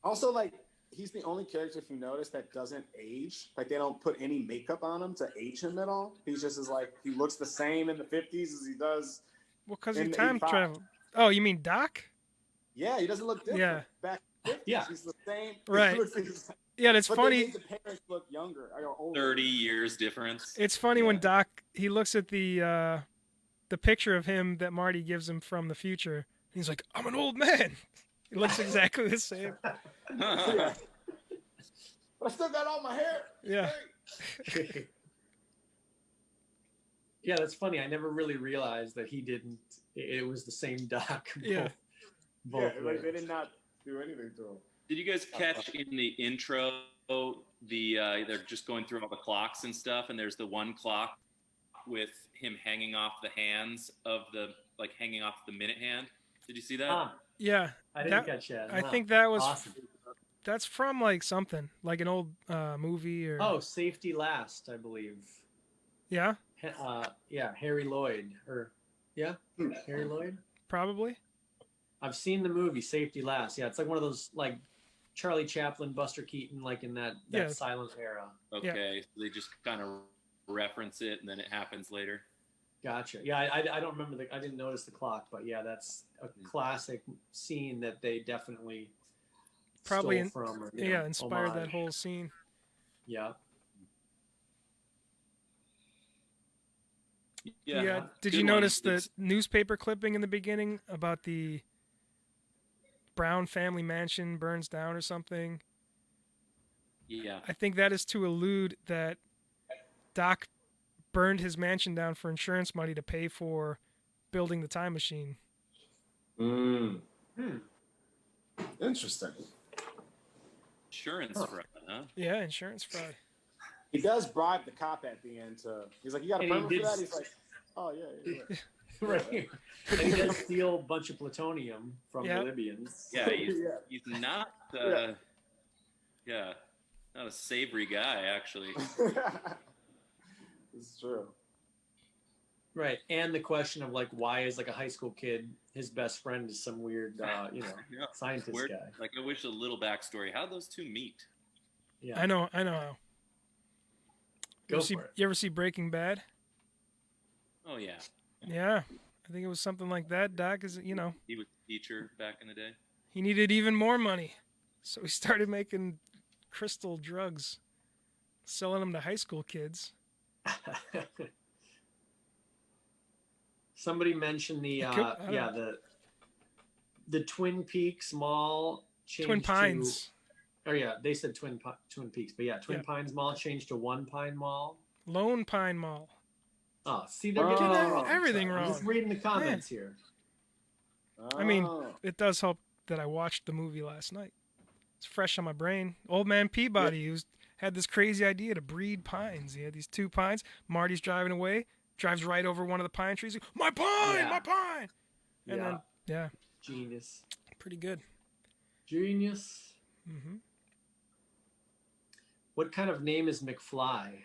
Also, like, he's the only character, if you notice, that doesn't age. Like, they don't put any makeup on him to age him at all. He's just he looks the same in the 50s as he does. Well, because he In time 85. traveled. Oh, you mean Doc? Yeah, he doesn't look different. Yeah. Back in the 50s, Yeah. he's the same. Right. He looks the same. Yeah, it's But funny. they made the parents look younger or older. 30 years difference. It's funny when Yeah. Doc he looks at the picture of him that Marty gives him from the future. He's like, "I'm an old man." He looks exactly the same. Yeah. But I still got all my hair. Yeah. Great. yeah, that's funny. I never really realized that he didn't. It was the same Doc. Yeah. both Yeah, like they ways. did not do anything to him. Did you guys catch in the intro they're just going through all the clocks and stuff, and there's the one clock with him hanging off the hands of hanging off the minute hand. Did you see that? Ah, Yeah. I didn't That- catch that. I No. think that was awesome. that's from like something like an old movie or Oh, Safety Last, I believe. yeah, Yeah, Harry Lloyd Harry Lloyd. probably. I've seen the movie Safety Last. Yeah, it's like one of those like Charlie Chaplin, Buster Keaton, like in that Yeah. silent era. Okay, so they just kind of reference it, and then it happens later. Gotcha. Yeah, I don't remember I didn't notice the clock, but yeah, that's a classic scene that they definitely Probably stole from. Or, inspired that homage. whole scene. Yeah. Yeah. Did good you one. notice the It's- newspaper clipping in the beginning about the Brown family mansion burns down or something? Yeah. I think that is to allude that Doc burned his mansion down for insurance money to pay for building the time machine. Mm. Hmm. Interesting. Insurance Huh. fraud, huh? Yeah, insurance fraud. He does bribe the cop at the end to. He's like, "You got a And he permit for did- that?" He's like, "Oh yeah." Right. And he does steal a bunch of plutonium from Yeah. the Libyans. Yeah, he's, Yeah. he's not. Yeah. Not a savory guy, actually. It's true. Right. And the question of like, why is like a high school kid, his best friend is some weird, Yeah. scientist Where, guy. like, I wish a little backstory. How'd those two meet? Yeah. I know how. Go for it. You ever see Breaking Bad? Oh yeah, Yeah, I think it was something like that. Doc is, he was a teacher back in the day. he needed even more money, so he started making crystal drugs, selling them to high school kids. Somebody mentioned the I don't know. the Twin Peaks Mall changed Twin Pines, To, oh yeah, they said Twin Peaks, but yeah, Twin Yeah. Pines Mall changed to One Pine Mall. Lone Pine Mall. Oh, see, they're getting that wrong. everything I'm just wrong. reading the comments here. I mean, Oh. It does help that I watched the movie last night. It's fresh on my brain. Old man Peabody had this crazy idea to breed pines. He had these 2 pines. Marty's driving away, drives right over one of the pine trees. My pine, Yeah. my pine. And Yeah, then, yeah, genius, pretty good. genius. Hmm. What kind of name is McFly?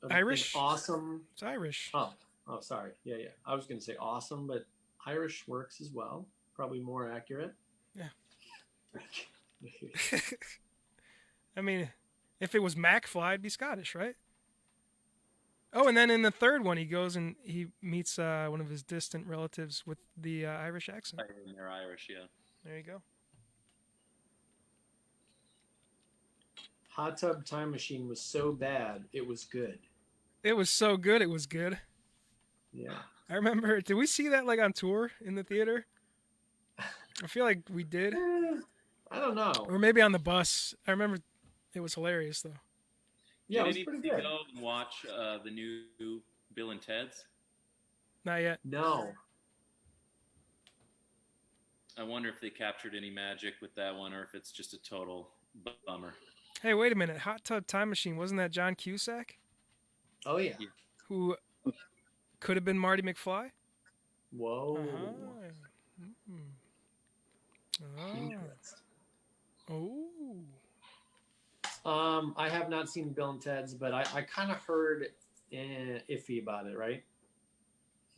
An Irish. awesome. It's Irish. Oh, sorry. Yeah. I was going to say awesome, but Irish works as well. Probably more accurate. Yeah. I mean, if it was McFly, it'd be Scottish, right? Oh, and then in the third one, he goes and he meets one of his distant relatives with the Irish accent. They're Irish, yeah. There you go. Hot Tub Time Machine was so bad, it was good. It was so good. It was good. Yeah. I remember. Did we see that like on tour in the theater? I feel like we did, I don't know. or maybe on the bus. I remember it was hilarious though. Yeah, it Did was any pretty of you good. go and watch the new Bill and Ted's? Not yet. No. I wonder if they captured any magic with that one, or if it's just a total bummer. Hey, wait a minute. Hot Tub Time Machine, wasn't that John Cusack Oh yeah. Yeah. who could have been Marty McFly? Whoa. Uh-huh. Mm. Interesting. Oh. I have not seen Bill and Ted's, but I kind of heard iffy about it, right?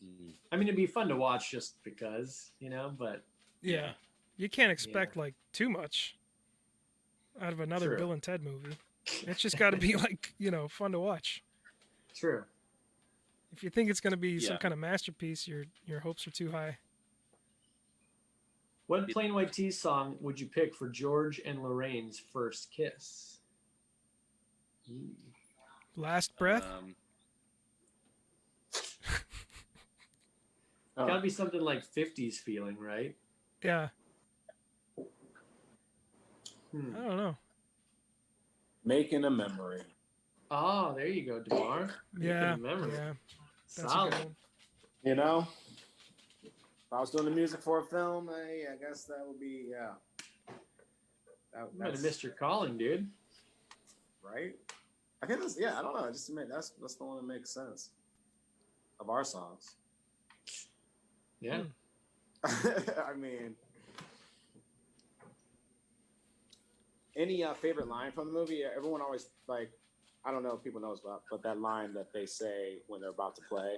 Mm. I mean, it'd be fun to watch just because, but Yeah. You can't expect like too much out of another True. Bill and Ted movie. It's just got to be like, fun to watch. true. If you think it's going to be some Yeah. kind of masterpiece, your hopes are too high. What Plain White T's song would you pick for George and Lorraine's first kiss? Ooh. Last Breath? Oh. Gotta be something like 50s feeling, right? Yeah. Hmm. I don't know. Making a memory. Oh, there you go, DeMar. Yeah. Memory. Yeah. That's a Solid. good one. You know, if I was doing the music for a film, I guess that would be You might have missed your calling, dude. right. I think that's I don't know. That's the one that makes sense of our songs. Yeah. I mean, any favorite line from the movie? Everyone always like. I don't know if people know about, but that line that they say when they're about to play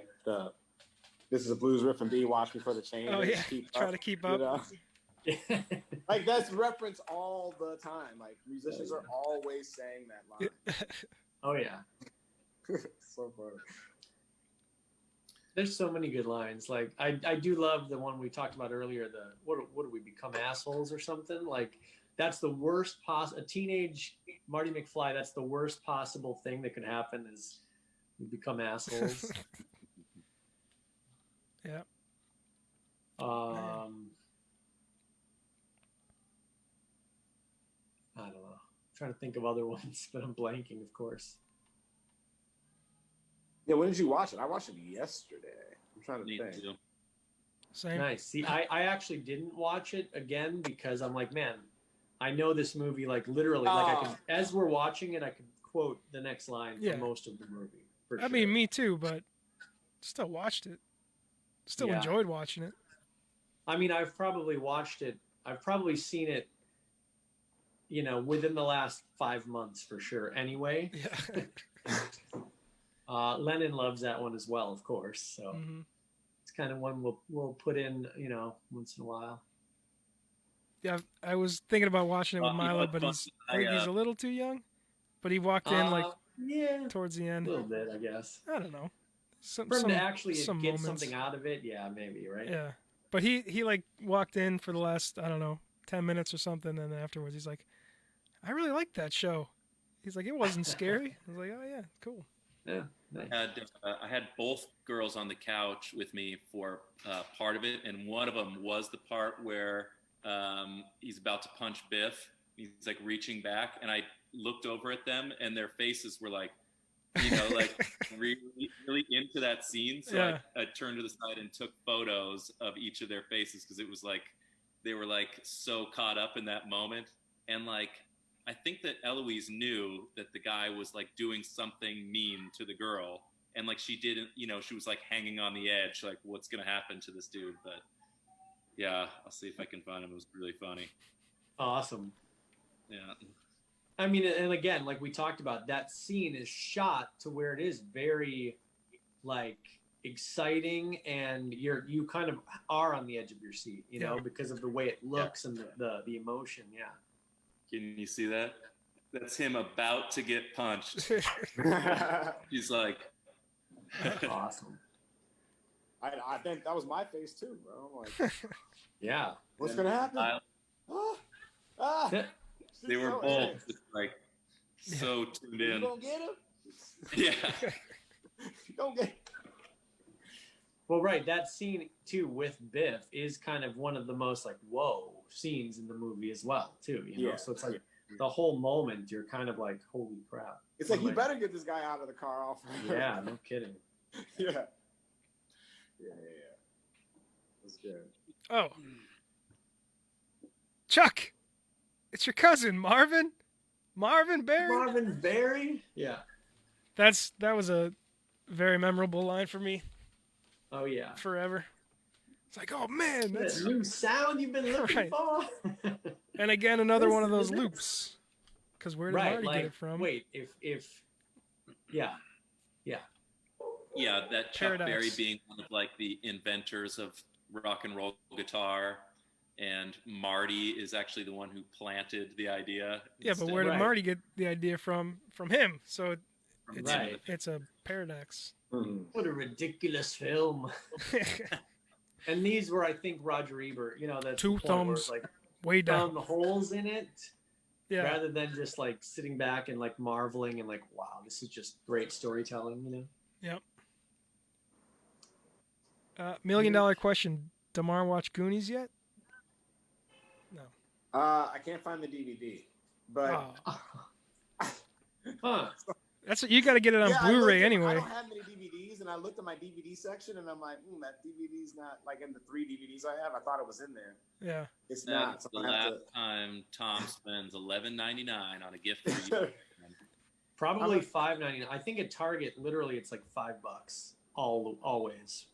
"This is a blues riff and B, watch me for the change." Oh, yeah. Keep Try up, to keep you up. know? Like that's referenced all the time. Like musicians are always saying that line. Oh yeah. So funny. There's so many good lines. Like I do love the one we talked about earlier. The what do we become assholes or something? Like that's the worst a teenage Marty McFly. That's the worst possible thing that could happen is we become assholes. Yeah. I don't know. I'm trying to think of other ones, but I'm blanking, of course. Yeah, when did you watch it? I watched it yesterday. I'm trying to Need think. to. Same. Nice. See, I actually didn't watch it again because I'm like, man, I know this movie like literally. Like I can, as we're watching it, I could quote the next line Yeah. for most of the movie. For I sure. mean, me too, but still watched it. Still Yeah. enjoyed watching it. I mean, I've probably watched it. I've probably seen it, within the last 5 months for sure. Anyway, Yeah. Lennon loves that one as well, of course. So Hmm. it's kind of one we'll put in, once in a while. Yeah, I was thinking about watching it with You know Milo, what's but funny? I think he's a little too young. But he walked in like Yeah, towards the a end. little bit, I guess. I don't know. For him to actually Some get moments. something out of it, yeah, maybe, right? Yeah, but he like walked in for the last, I don't know, 10 minutes or something, and then afterwards he's like, I really liked that show. He's like, it wasn't scary. I was like, oh yeah, cool. Yeah, nice. I had both girls on the couch with me for part of it, and one of them was the part where he's about to punch Biff. He's like reaching back, and I looked over at them, and their faces were like, like really, really into that scene. So Yeah. I turned to the side and took photos of each of their faces because it was like they were like so caught up in that moment, and like I think that Eloise knew that the guy was like doing something mean to the girl, and like she didn't, she was like hanging on the edge, like what's gonna happen to this dude. But yeah, I'll see if I can find him. It was really funny. Awesome. Yeah. I mean, and again, like we talked about, that scene is shot to where it is very, like, exciting, and you kind of are on the edge of your seat, Yeah. because of the way it looks and the emotion. Yeah. Can you see that? That's him about to get punched. He's like, Awesome. I think that was my face too, bro. I'm like, Yeah. what's gonna happen? I- Ah, they were so both intense. just like so tuned You in. gonna get him? Yeah. You gonna get? Well, right. That scene too with Biff is kind of one of the most like whoa scenes in the movie as well, too. Yeah. So it's like the whole moment you're kind of like, holy crap. It's like you better get this guy out of the car off. Yeah, no kidding. yeah. That's good. Oh, Chuck, it's your cousin Marvin Barry. Marvin Berry? Yeah. That was a very memorable line for me Oh yeah. forever. It's like, oh man, that's That new sound you've been looking Right. for. and again another one of those Listen to loops. Because where did Right, Marty like get it from? wait, if yeah. Yeah, that Chuck Paradox. Berry being one of like the inventors of rock and roll guitar, and Marty is actually the one who planted the idea. Yeah, but where did Right. Marty get the idea from him? So from it's, him? Right. it's a paradox. What a ridiculous film. And these were, I think, Roger Ebert, that's Two the point where thumbs it's like Way down. found the holes in it Yeah. rather than just like sitting back and like marveling and like, wow, this is just great storytelling. Yep. $1 million question. Damar watch Goonies yet? No. I can't find the DVD, but Oh. Huh. That's you got to get it on yeah, I Blu-ray looked at- anyway. I don't have many DVDs, and I looked at my DVD section, and I'm like, that DVD's not like in the 3 DVDs I have. I thought it was in there. Yeah. It's not. That's So the I have last time Tom spends $11.99 on a gift for you. to. Probably $5.99. I think at Target, literally, it's like $5 always.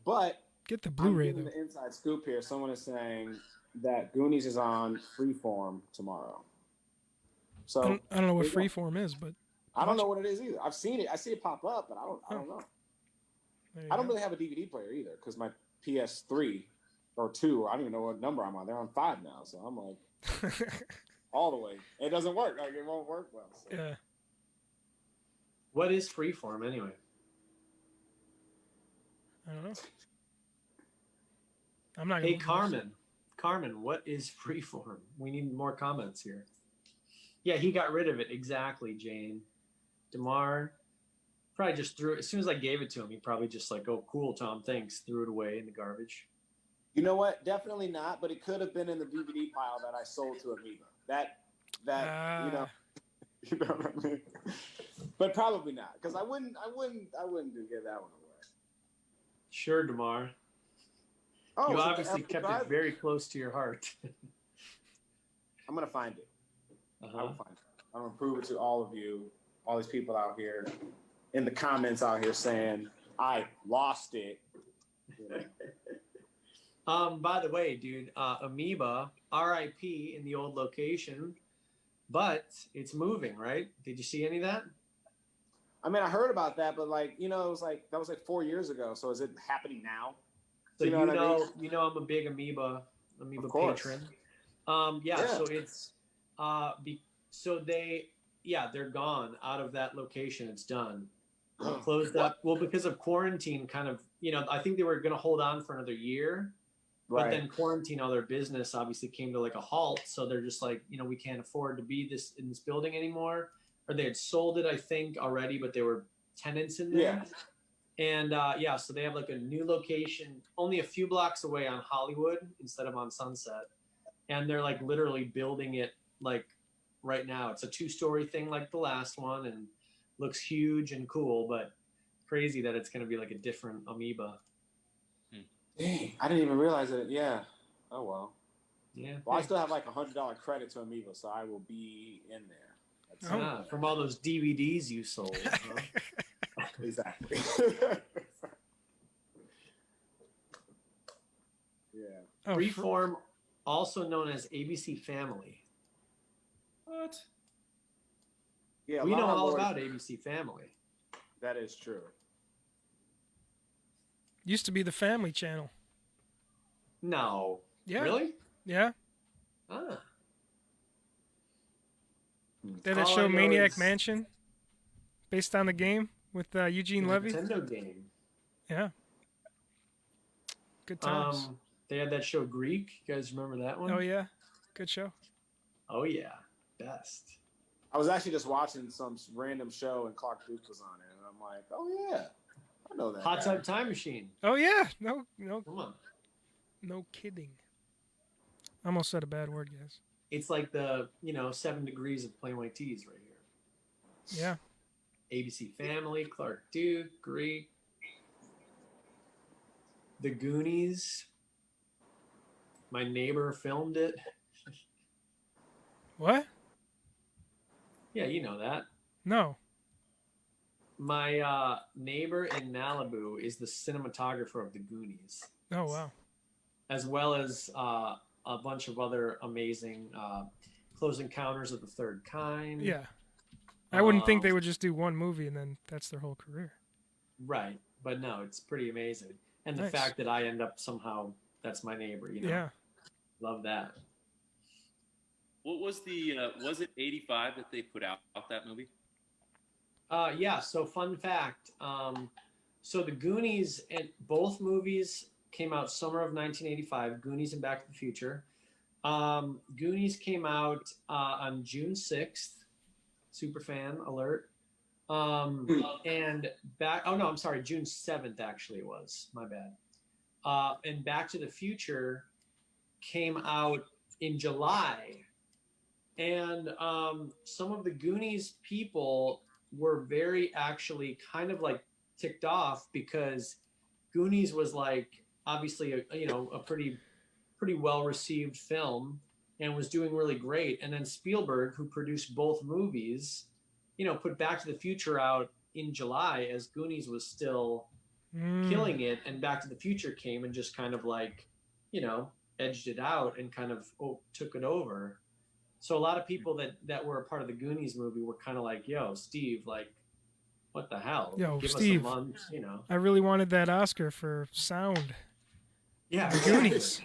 But Get the I'm Blu-ray getting though. the inside scoop here. Someone is saying that Goonies is on Freeform tomorrow. So I don't know what there you Freeform is, but I don't know what it is either. I've seen it. I see it pop up, but I don't know. there you I don't go. really have a DVD player either because my PS3 or 2, I don't even know what number I'm on. They're on 5 now, so I'm like all the way. It doesn't work. Like it won't work well. So. Yeah. What is Freeform anyway? I don't know. I'm not. Hey, gonna look it up. Carmen, what is Freeform? We need more comments here. Yeah, he got rid of it. Exactly, Jane. Damar probably just threw it. As soon as I gave it to him, he probably just like, oh, cool, Tom, thanks. Threw it away in the garbage. You know what? Definitely not. But it could have been in the DVD pile that I sold to Amoeba. That you know. You know what I mean? But probably not, because I wouldn't give that one away. Sure, Damar. Oh, You so obviously the kept drive- it very close to your heart. I'm gonna find it. I Uh-huh. will find it. I'm gonna prove it to all of you, all these people out here, in the comments out here saying I lost it. By the way, dude, Amoeba, RIP in the old location, but it's moving, right? Did you see any of that? I mean, I heard about that, but like, it was like that was like 4 years ago. So is it happening now? So You know what I mean? I'm a big Amoeba Of course. patron. Yeah. So it's so they're gone out of that location. It's done. Closed up. Well, because of quarantine, kind of, I think they were going to hold on for another year, but then quarantine, all their business obviously came to like a halt. So they're just like, we can't afford to be in this building anymore. Or they had sold it, I think, already, but they were tenants in there. Yeah. And so they have like a new location only a few blocks away on Hollywood instead of on Sunset. And they're like literally building it like right now. It's a 2-story thing like the last one and looks huge and cool, but crazy that it's going to be like a different Amoeba. Dang, I didn't even realize it. Yeah. Oh, well. Yeah. Well, I still have like $100 credit to Amoeba, so I will be in there. From all those DVDs you sold. Huh? Exactly. Yeah. Oh, Freeform, also known as ABC Family. What? Yeah. We know Law and all Order- about ABC Family. That is true. used to be the Family Channel. No. Yeah. Really? Yeah. Ah. They had that All I show know Maniac is- Mansion, based on the game with Eugene Levy. Nintendo game. Yeah. Good times. They had that show Greek. You guys remember that one? Oh yeah, good show. Oh yeah, best. I was actually just watching some random show and Clark Duke was on it, and I'm like, oh yeah, I know that. Hot guy. Tub Time Machine. Oh yeah, no, Come on. no kidding. I almost said a bad word, guys. It's like the 7 degrees of plain white tees right here. Yeah. ABC Family, Clark Duke, Greek, The Goonies. My neighbor filmed it. What? Yeah, you know that. No. My neighbor in Malibu is the cinematographer of The Goonies, Oh wow. as well as a bunch of other amazing Close Encounters of the Third Kind. Yeah. I wouldn't think they would just do one movie and then that's their whole career. Right, but no, it's pretty amazing. And the Nice. fact that I end up somehow, that's my neighbor, Yeah. Love that. What was was it 85 that they put out that movie? Yeah, so fun fact. So the Goonies, and both movies came out summer of 1985, Goonies and Back to the Future. Goonies came out on June 6th. Super fan alert. And June 7th actually it was. My bad. And Back to the Future came out in July. And some of the Goonies people were very actually kind of like ticked off because Goonies was like obviously a pretty well received film and was doing really great. And then Spielberg, who produced both movies, put Back to the Future out in July as Goonies was still killing it, and Back to the Future came and just kind of like, edged it out and kind of took it over. So a lot of people that were a part of the Goonies movie were kind of like, yo, Steve, like, what the hell? Yo, Give Steve. us a month, I really wanted that Oscar for sound. Yeah, The Goonies.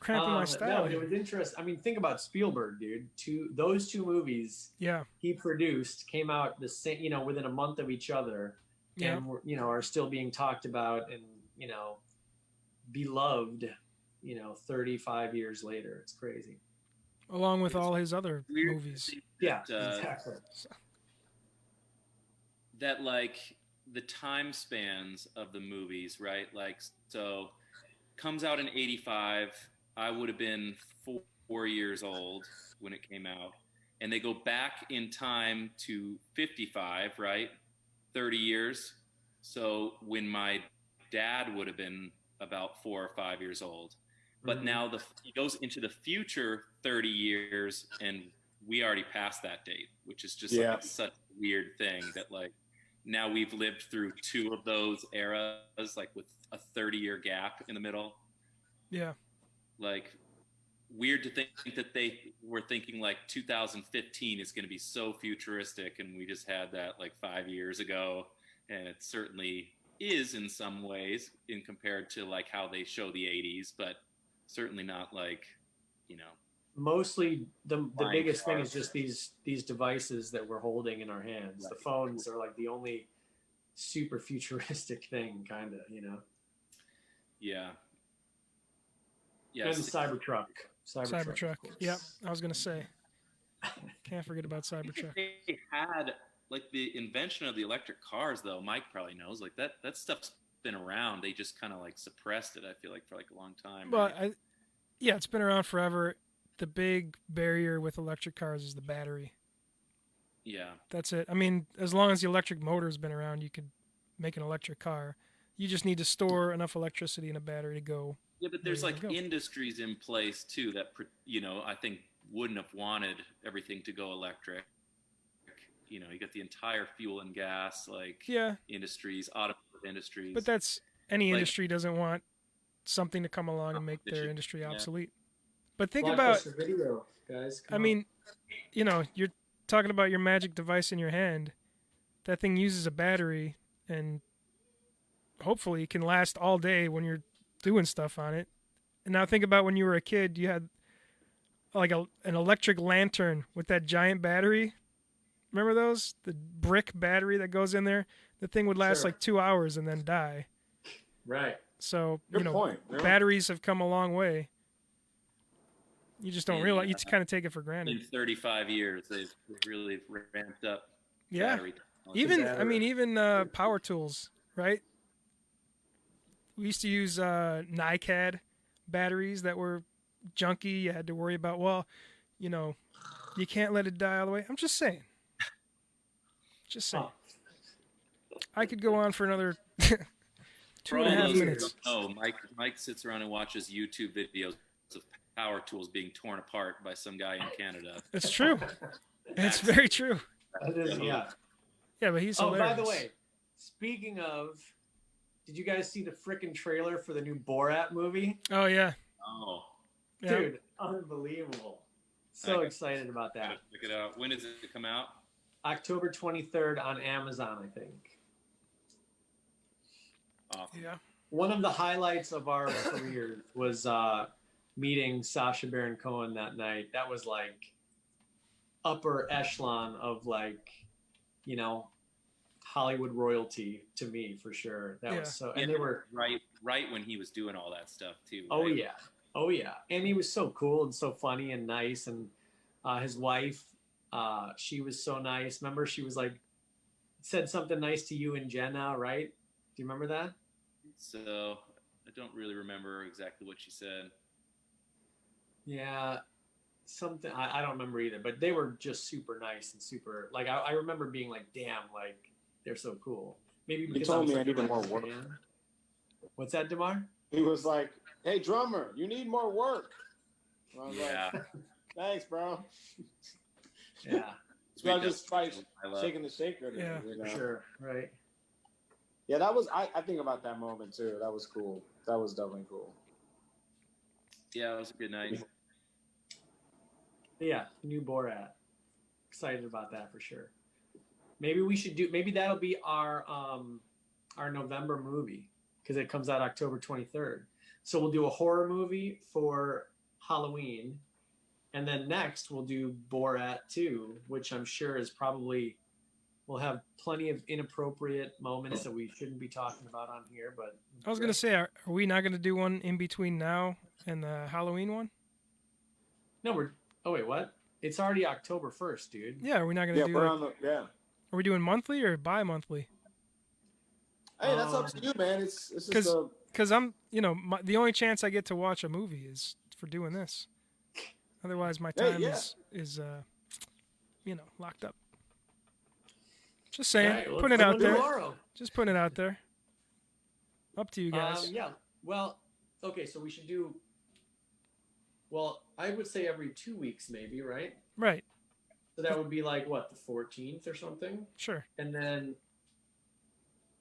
Cramping my No, style. but it was interesting. I mean, think about Spielberg, dude. Those two movies Yeah. he produced came out the same, within a month of each other, Yeah. and were, are still being talked about and beloved, 35 years later. It's crazy. Along with all his other Weird movies. Yeah, that, exactly. that like the time spans of the movies, right? Like, so comes out in 85. I would have been 4 years old when it came out. And they go back in time to 55, right? 30 years. So when my dad would have been about 4 or 5 years old. But now he goes into the future 30 years, and we already passed that date, which is just like such a weird thing that like now we've lived through two of those eras, like with a 30-year gap in the middle. Yeah. Like, weird to think that they were thinking like 2015 is going to be so futuristic, and we just had that like 5 years ago, and it certainly is in some ways in compared to like how they show the 80s, but certainly not like, you know, Mostly the flying biggest thing cars. is just these devices that we're holding in our hands. The Right. phones are like the only super futuristic thing, kind of, you know. Yeah. And Yes. Cybertruck. Cybertruck. of course. Yep, I was gonna say. Can't forget about Cybertruck. They had like the invention of the electric cars, though. Mike probably knows, like that stuff's been around. They just kind of like suppressed it, I feel like, for like a long time. But right? yeah, it's been around forever. The big barrier with electric cars is the battery. Yeah. That's it. I mean, as long as the electric motor's been around, you could make an electric car. You just need to store enough electricity in a battery to go. Yeah, but there's There like you go. industries in place too that, you know, I think wouldn't have wanted everything to go electric. You know, you got the entire fuel and gas like Yeah, industries, automotive industries. but that's any Like- industry doesn't want something to come along and make their Competition, industry yeah. obsolete. But think about, Blockbuster Video, guys. Come I on. mean, you know, you're talking about your magic device in your hand. That thing uses a battery and hopefully it can last all day when you're doing stuff on it. And now think about when you were a kid, you had like an electric lantern with that giant battery. Remember those? The brick battery that goes in there? The thing would last Sure. like 2 hours and then die. right. So, Good you know, point. Yeah. batteries have come a long way. You just don't Yeah. realize, you just kind of take it for in granted. 35 years, they've really ramped up Yeah. battery technology. Even, battery. I mean, even power tools, right? We used to use NiCad batteries that were junky. You had to worry about, well, you know, you can't let it die all the way. I'm just saying. Just saying. Oh, I could go on for another two For and a all half those who minutes. don't know, Mike sits around and watches YouTube videos of power tools being torn apart by some guy in Canada. It's true. It's very true. that is, yeah. Yeah, but he's Oh, hilarious. by the way, speaking of, did you guys see the frickin' trailer for the new Borat movie? Oh yeah, Oh, yeah. Dude, unbelievable. So Okay. excited about gotta that. check it out. When does it come out? October 23rd on Amazon, I think. Awesome. Yeah. One of the highlights of our career was meeting Sacha Baron Cohen that night. That was like upper echelon of like, you know, Hollywood royalty to me for sure. That Yeah. was so, Yeah, and they were, right when he was doing all that stuff too. oh right? yeah, oh yeah, and he was so cool and so funny and nice, and his wife, she was so nice. Remember, she was like, said something nice to you and Jenna, right? Do you remember that? So I don't really remember exactly what she said. Yeah, something I don't remember either, but they were just super nice and super like I remember being like, damn, like they're so cool. Maybe He because told was me I such a needed more Rockets work. fan. What's that, Demar? He was like, "Hey, drummer, you need more work." I was Yeah. like, "Thanks, bro." Yeah, So I just tried I love. shaking the shaker. Yeah, you know? for sure, right? Yeah, that was. I think about that moment too. That was cool. That was definitely cool. Yeah, it was a good night. Yeah, new Borat. Excited about that for sure. Maybe we should do. Maybe that'll be our November movie because it comes out October 23rd. So we'll do a horror movie for Halloween, and then next we'll do Borat 2, which I'm sure is probably will have plenty of inappropriate moments that we shouldn't be talking about on here. But I was gonna say, are we not gonna do one in between now and the Halloween one? no, we're. Oh wait, what? It's already October 1st, dude. Yeah, are we not gonna Yeah, do? we're Like, on the. Yeah. are we doing monthly or bi-monthly? Hey, that's up to you, man. It's just 'Cause- a. Because I'm, you know, the only chance I get to watch a movie is for doing this. Otherwise, my Hey, time yeah. is you know, locked up. Just saying, Alright, well, putting it let's out do there. tomorrow. Just putting it out there. Up to you guys. Yeah. Well, okay, so we should do. Well, I would say every 2 weeks, maybe, right? Right. So that would be like what, the 14th or something, Sure. and then.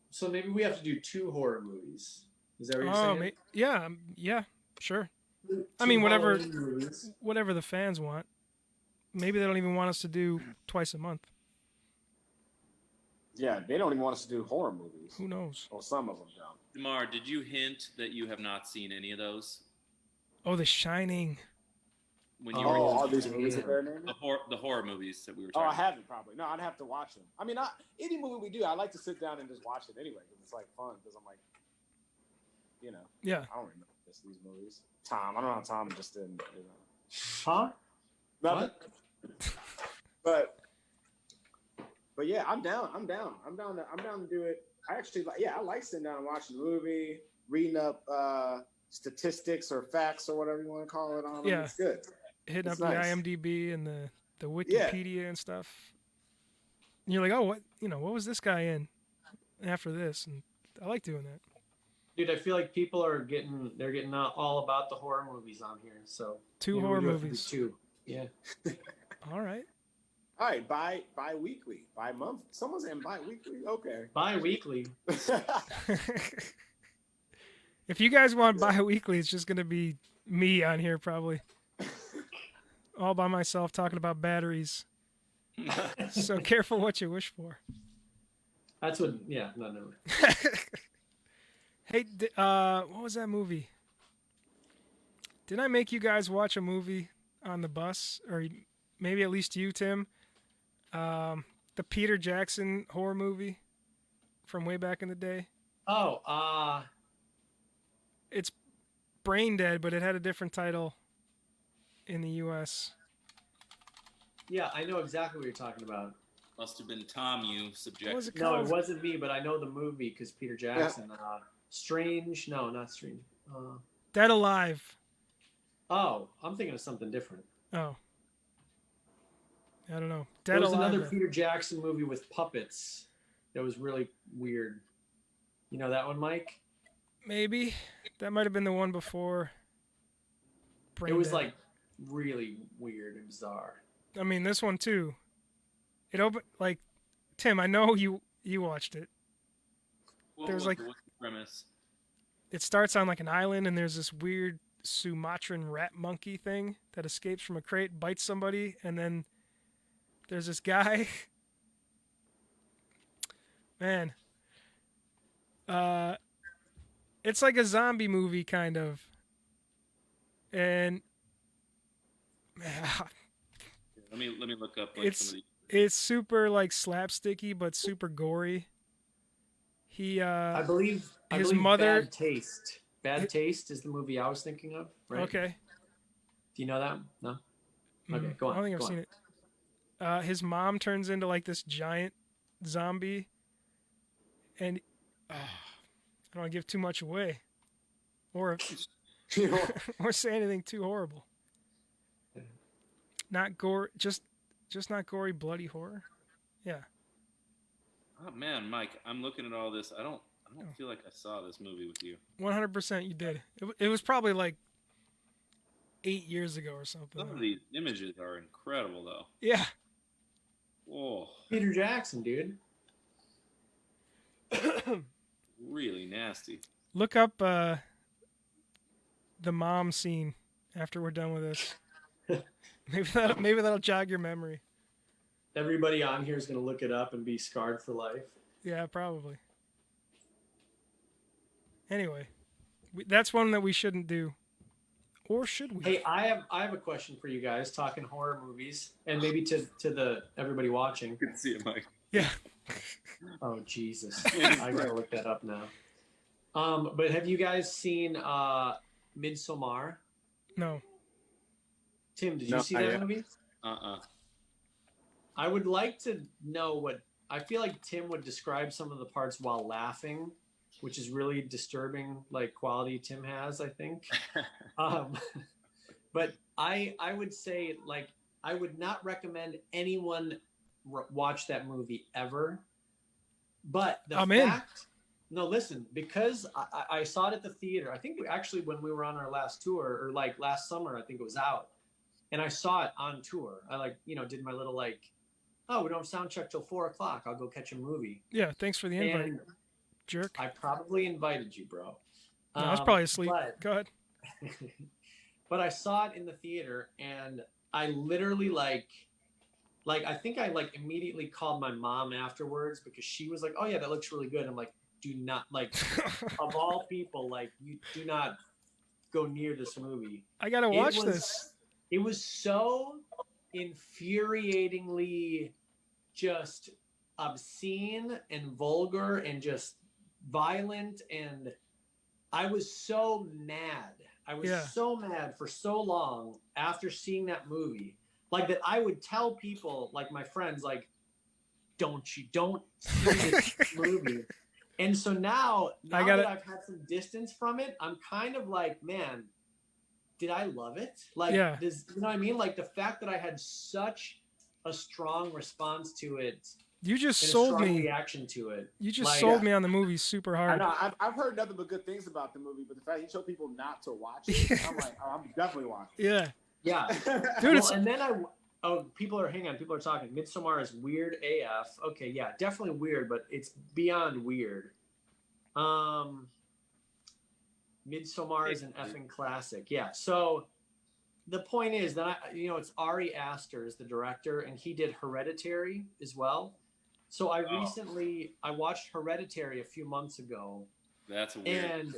So maybe we have to do 2 horror movies. Is that what you're Oh, saying? yeah. Yeah. Sure. I mean, whatever- Halloween movies. Whatever the fans want. Maybe they don't even want us to do twice a month. Yeah, they don't even want us to do horror movies. Who knows? Or some of them don't. Damar, did you hint that you have not seen any of those? Oh, The Shining. When you Oh, were all these movies yeah. that they're naming? the horror movies that we were Oh, talking I haven't probably. No, I'd have to watch them. I mean, any movie we do, I like to sit down and just watch it anyway because it's like fun. Because I'm like, you know, Yeah. I don't remember these movies. Tom, I don't know how Tom just didn't. You know. Huh? Nothing. But yeah, I'm down. I'm down to do it. I actually I like sitting down and watching a movie, reading up statistics or facts or whatever you want to call it on them. Yeah. It's good. Hitting It's up nice. the IMDb and the Wikipedia and stuff. And you're like, oh, what was this guy in after this? And I like doing that. Dude, I feel like people are getting all about the horror movies on here. So Two maybe we horror do have to do movies. two. Yeah. All right. All right, bi-weekly, bi-month. Someone's saying bi-weekly. Okay. Bi-weekly. If you guys want bi-weekly, it's just going to be me on here probably. All by myself talking about batteries. about. So careful what you wish for. That's what. Yeah. No. Hey, what was that movie? Didn't I make you guys watch a movie on the bus? Or maybe at least you, Tim? The Peter Jackson horror movie from way back in the day. Oh, It's Brain Dead, but it had a different title in the U.S. yeah, I know exactly what you're talking about. Must have been Tom you What was subjected. it No, called? it wasn't me, but I know the movie because Peter Jackson. Strange. No, not Strange. Dead Alive. Oh, I'm thinking of something different. Oh. I don't know. There Dead was Alive. another Peter Jackson movie with puppets that was really weird. You know that one, Mike? Maybe. That might have been the one before. Brain It was Dead. like really weird and bizarre. I mean, this one too. It opened like Tim. I know you watched it. There's like- what's the premise? It starts on like an island, and there's this weird Sumatran rat monkey thing that escapes from a crate, bites somebody, and then there's this guy. Man. It's like a zombie movie kind of. And man, Let me look up like It's- some of it's super like slapsticky but super gory. He I believe his mother- Bad Taste. Bad Taste is the movie I was thinking of, right? okay. Do you know that? No. Okay, Mm, go on. I don't think I've go seen on. it. His mom turns into like this giant zombie, and I don't want to give too much away, or You know, or say anything too horrible. Not gore, just not gory, bloody horror. Yeah, Oh man, Mike, I'm looking at all this. I don't Oh. feel like I saw this movie with you. 100% you did. It was probably like 8 years ago or something. Some of these images are incredible though. Yeah, Oh, Peter Jackson, dude. really nasty. look up the mom scene after we're done with this. Maybe that'll jog your memory. Everybody on here is going to look it up and be scarred for life. Yeah, probably. Anyway, that's one that we shouldn't do, or should we? Hey, I have a question for you guys. Talking horror movies, and maybe to the everybody watching. Good to see it, Mike. Yeah. Oh Jesus, I gotta look that up now. But have you guys seen Midsommar? No. Tim, did No, you see not that yet. movie? I would like to know what I feel like Tim would describe some of the parts while laughing, which is really disturbing, like quality Tim has, I think. But I would say like I would not recommend anyone watch that movie ever. But the I'm in. fact, no, listen, because I saw it at the theater. I think actually when we were on our last tour, or like last summer, I think it was out, and I saw it on tour. I did my little like, oh, we don't have sound check till 4:00. I'll go catch a movie. Yeah. Thanks for the invite, And jerk. I probably invited you, bro. No, I was probably asleep. but- Go ahead. but I saw it in the theater, and I literally like I think I like immediately called my mom afterwards because she was like, "Oh yeah, that looks really good." I'm like, "Do not like of all people, like you do not go near this movie." I gotta It watch was this. it was so infuriatingly just obscene and vulgar and just violent, and I was so mad. I was Yeah. so mad for so long after seeing that movie. Like that I would tell people, like my friends, like, don't see this movie. And so now I that gotta- I've had some distance from it, I'm kind of like, man, did I love it? Like, Yeah. you know what I mean? Like the fact that I had such a strong response to it You just and a sold strong me. reaction to it. You just Like, sold me on the movie super I hard. know I've heard nothing but good things about the movie, but the fact you told people not to watch it, I'm like, oh, I'm definitely watching. Yeah, Yeah. dude. Well, and then people are talking. Midsommar is weird AF. Okay, yeah, definitely weird, but it's beyond weird. Midsommar is an effing classic. Yeah. So the point is that it's Ari Aster is the director, and he did Hereditary as well. So I recently watched Hereditary a few months ago, That's weird. and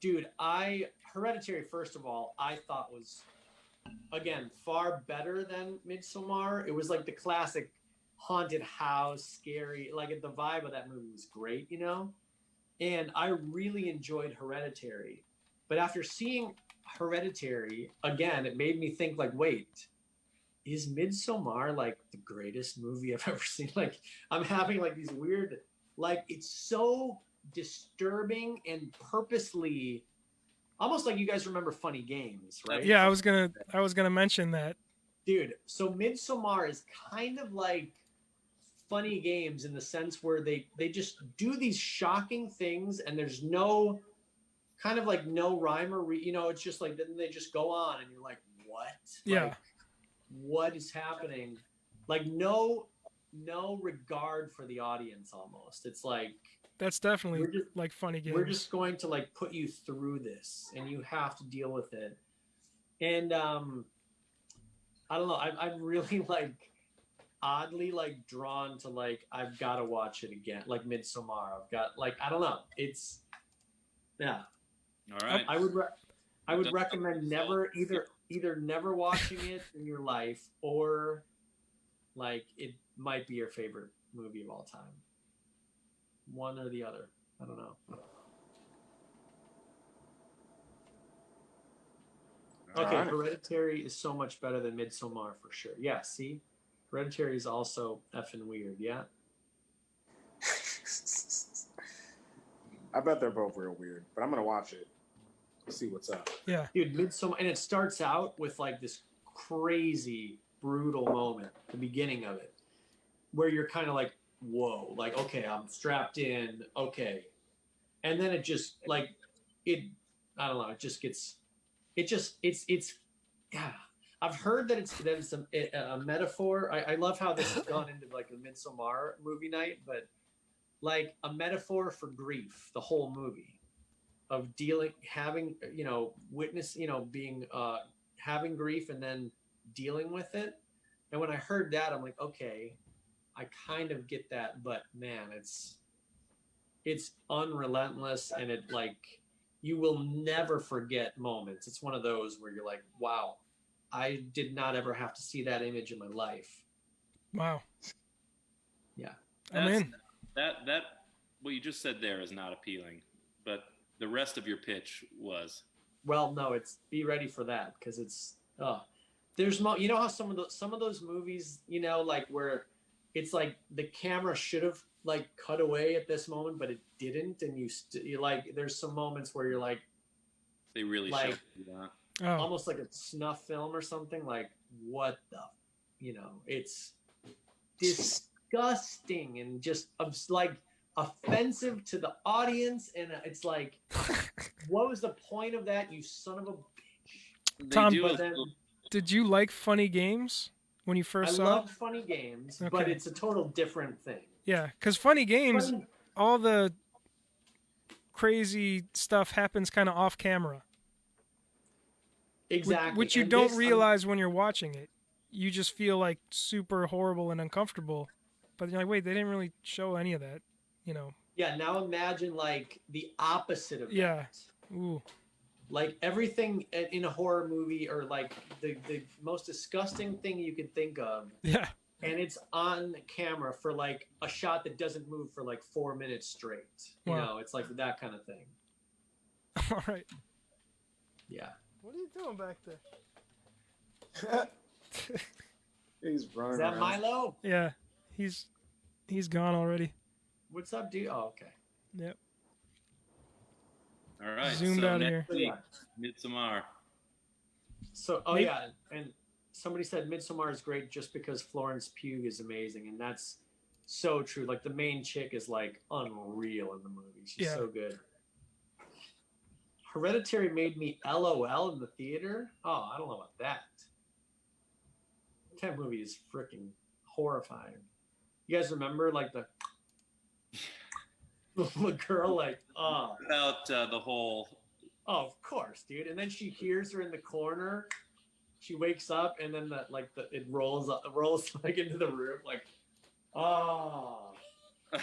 dude, Hereditary, first of all, I thought was, again, far better than Midsommar. It was like the classic haunted house, scary, like the vibe of that movie was great, and I really enjoyed Hereditary. But after seeing Hereditary again, it made me think, like, wait, is Midsommar like the greatest movie I've ever seen? Like, I'm having like these weird, like, it's so disturbing and purposely, almost like, you guys remember Funny Games, right? Yeah, I was gonna mention that. Dude, so Midsommar is kind of like Funny Games in the sense where they just do these shocking things, and there's no kind of like no rhyme or it's just like, then they just go on, and you're like, what? Yeah. Like, what is happening? Like, no regard for the audience. Almost, it's like, That's definitely We're just- like Funny Games. we're just going to like put you through this, and you have to deal with it. And I don't know, I'm really like oddly like drawn to, like, I've got to watch it again, like Midsommar. I've got, like, I don't know, it's, yeah. All right. I would Don't- recommend never either never watching it in your life, or like it might be your favorite movie of all time. One or the other. I don't know. Okay, Alright. Hereditary is so much better than Midsommar for sure. Yeah, see? Hereditary is also effing weird, yeah? I bet they're both real weird, but I'm gonna watch it. See what's up. Yeah. Dude, Midsommar, and it starts out with like this crazy, brutal moment, the beginning of it, where you're kind of like, whoa, like, okay, I'm strapped in, okay. And then it just, like, I don't know, it just gets, it's, yeah. I've heard that it's a metaphor. I love how this has gone into like a Midsommar movie night, but like a metaphor for grief, the whole movie. Of having, witness, being, having grief and then dealing with it. And when I heard that, I'm like, okay, I kind of get that, but man, it's unrelentless, and it, like, you will never forget moments. It's one of those where you're like, wow, I did not ever have to see that image in my life. Wow. Yeah. I'm in. That what you just said there is not appealing, but the rest of your pitch was. Well, no, be ready for that, because it's there's how some of those movies, like, where it's like the camera should have like cut away at this moment, but it didn't, and you like, there's some moments where you're like, They really Like- should do that. Oh, almost like a snuff film or something, like, what the, it's disgusting and just like offensive to the audience, and it's like, what was the point of that, you son of a bitch? They Tom, do But a- then did you like Funny Games when you I first saw love it? Funny Games, but Okay. it's a total different thing. Yeah, because Funny Games, Funny- all the crazy stuff happens kind of off camera. Exactly. Which you And don't this, realize when you're watching it. You just feel like super horrible and uncomfortable. But you're like, wait, they didn't really show any of that, you know. Yeah, now imagine like the opposite of Yeah. that. Ooh. Like everything in a horror movie, or like the most disgusting thing you can think of, Yeah. and it's on camera for like a shot that doesn't move for like 4 minutes straight. You Wow. know, it's like that kind of thing. All right. Yeah. What are you doing back there? He's running Is that around. Milo? Yeah. He's gone already. What's up, dude? Oh, okay. Yep. All right. Zoomed so out of next here. So, week, yeah. Midsommar. So, Maybe- yeah, and somebody said Midsommar is great just because Florence Pugh is amazing, and that's so true. Like the main chick is like unreal in the movie. She's Yeah. so good. Hereditary made me LOL in the theater. Oh, I don't know about that. That movie is freaking horrifying. You guys remember like the the girl like About the whole. oh, of course, dude. And then she hears her in the corner. She wakes up, and then it rolls like into the room. Like, oh,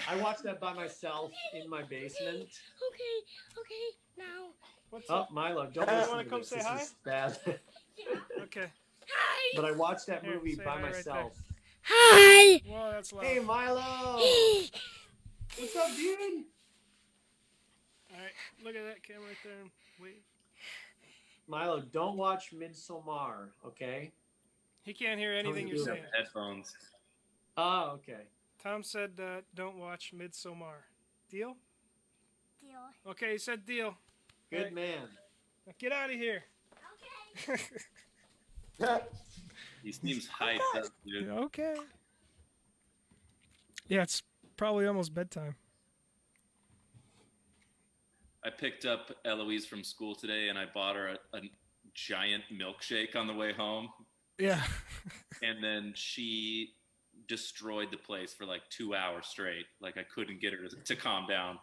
I watched that by myself in my basement. Okay, now. What's Oh, Milo, don't You listen wanna to come this. say This hi? is bad. Okay. Hi! But I watched that Here, movie say by hi right myself. Hi! Whoa, that's loud. Hey, Milo, what's up, dude? All right. Look at that camera right there and wave. Milo, don't watch Midsommar, okay? He can't hear anything Don't you're do saying. Headphones. Oh, okay. Tom said don't watch Midsommar. Deal? Deal. Okay, he said deal. Good Right. man. Now get out of here. Okay. He seems hyped up, dude. Okay. Yeah, it's probably almost bedtime. I picked up Eloise from school today, and I bought her a giant milkshake on the way home, Yeah. and then she destroyed the place for like 2 hours straight. Like I couldn't get her to calm down.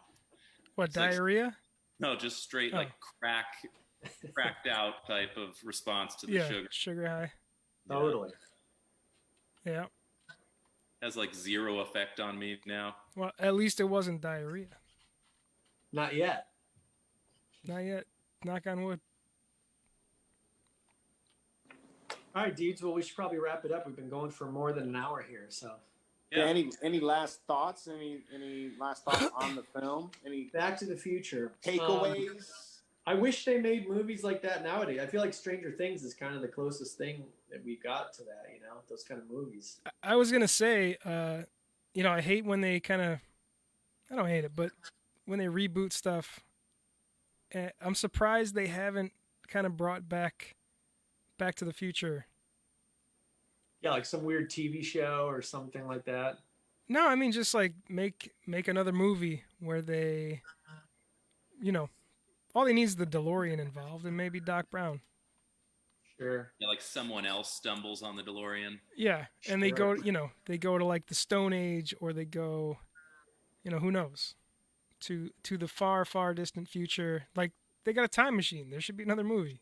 What, It's like- diarrhea? No, just straight Oh. like cracked out type of response to the Yeah, sugar. sugar high. Totally. Yeah. Has like zero effect on me now. Well, at least it wasn't diarrhea. Not yet. Not yet. Knock on wood. All right, dudes. Well, we should probably wrap it up. We've been going for more than an hour here, so. Yeah. Any last thoughts? Any last thoughts on the film? Any Back to the Future. takeaways? I wish they made movies like that nowadays. I feel like Stranger Things is kind of the closest thing that we got to that, you know, those kind of movies. I was going to say, I hate when they kind of, I don't hate it, but when they reboot stuff, I'm surprised they haven't kind of brought back to the Future. Yeah, like some weird TV show or something like that. No, I mean just like make another movie where they, all they need is the DeLorean involved and maybe Doc Brown. Sure. Yeah, like someone else stumbles on the DeLorean. Yeah, and they Sure. go, they go to like the Stone Age, or they go, who knows, to the far, far distant future. Like they got a time machine. There should be another movie.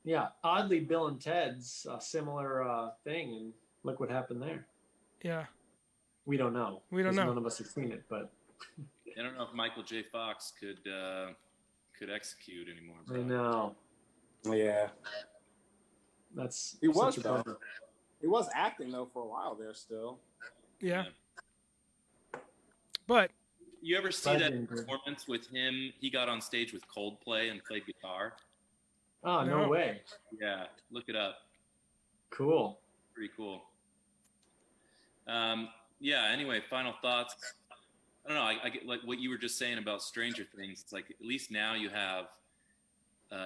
Yeah, oddly, Bill and Ted's a similar thing, and look what happened there. Yeah, We don't know. We don't 'cause know. None of us have seen it, but I don't know if Michael J. Fox could execute anymore. I Bro. know Yeah, that's He was, such a though. bummer. he was acting though for a while there. Still, yeah. But You ever see that Legendary. performance with him? He got on stage with Coldplay and played guitar. Oh, no No. way. Yeah, look it up. Cool. Pretty cool. Yeah. Anyway, final thoughts. I don't know. I get like what you were just saying about Stranger Things. It's like at least now you have,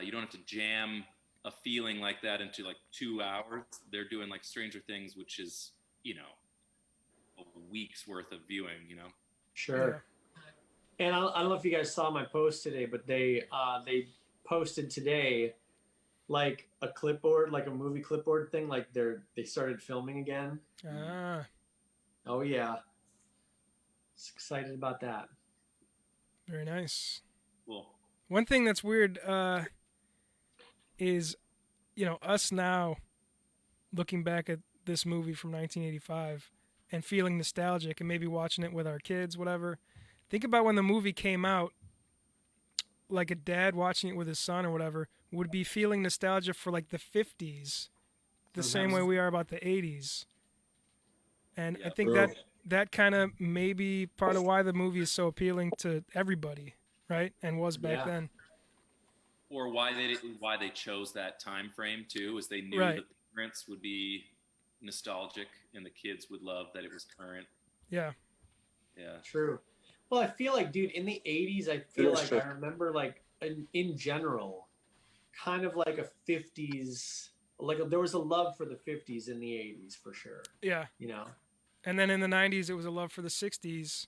you don't have to jam a feeling like that into like 2 hours. They're doing like Stranger Things, which is a week's worth of viewing. Sure. And I don't know if you guys saw my post today, but they posted today like a clipboard, like a movie clipboard thing. Like they started filming again. Oh yeah, just excited about that. very nice. Cool. One thing that's weird is us now looking back at this movie from 1985 and feeling nostalgic and maybe watching it with our kids, whatever. Think about when the movie came out, like a dad watching it with his son or whatever would be feeling nostalgia for like the 50s, the same way we are about the 80s. And I Yeah, think bro. that kind of may be part of why the movie is so appealing to everybody, right? And was back Yeah. then. Or why they chose that time frame too, is they knew Right. that the parents would be nostalgic and the kids would love that it was current. Yeah. Yeah. True. Well, I feel like, dude, in the 80s, I feel It is like true. I remember, like, in general, kind of like a 50s, like there was a love for the 50s in the 80s for sure. Yeah. You know? And then in the 90s, it was a love for the 60s.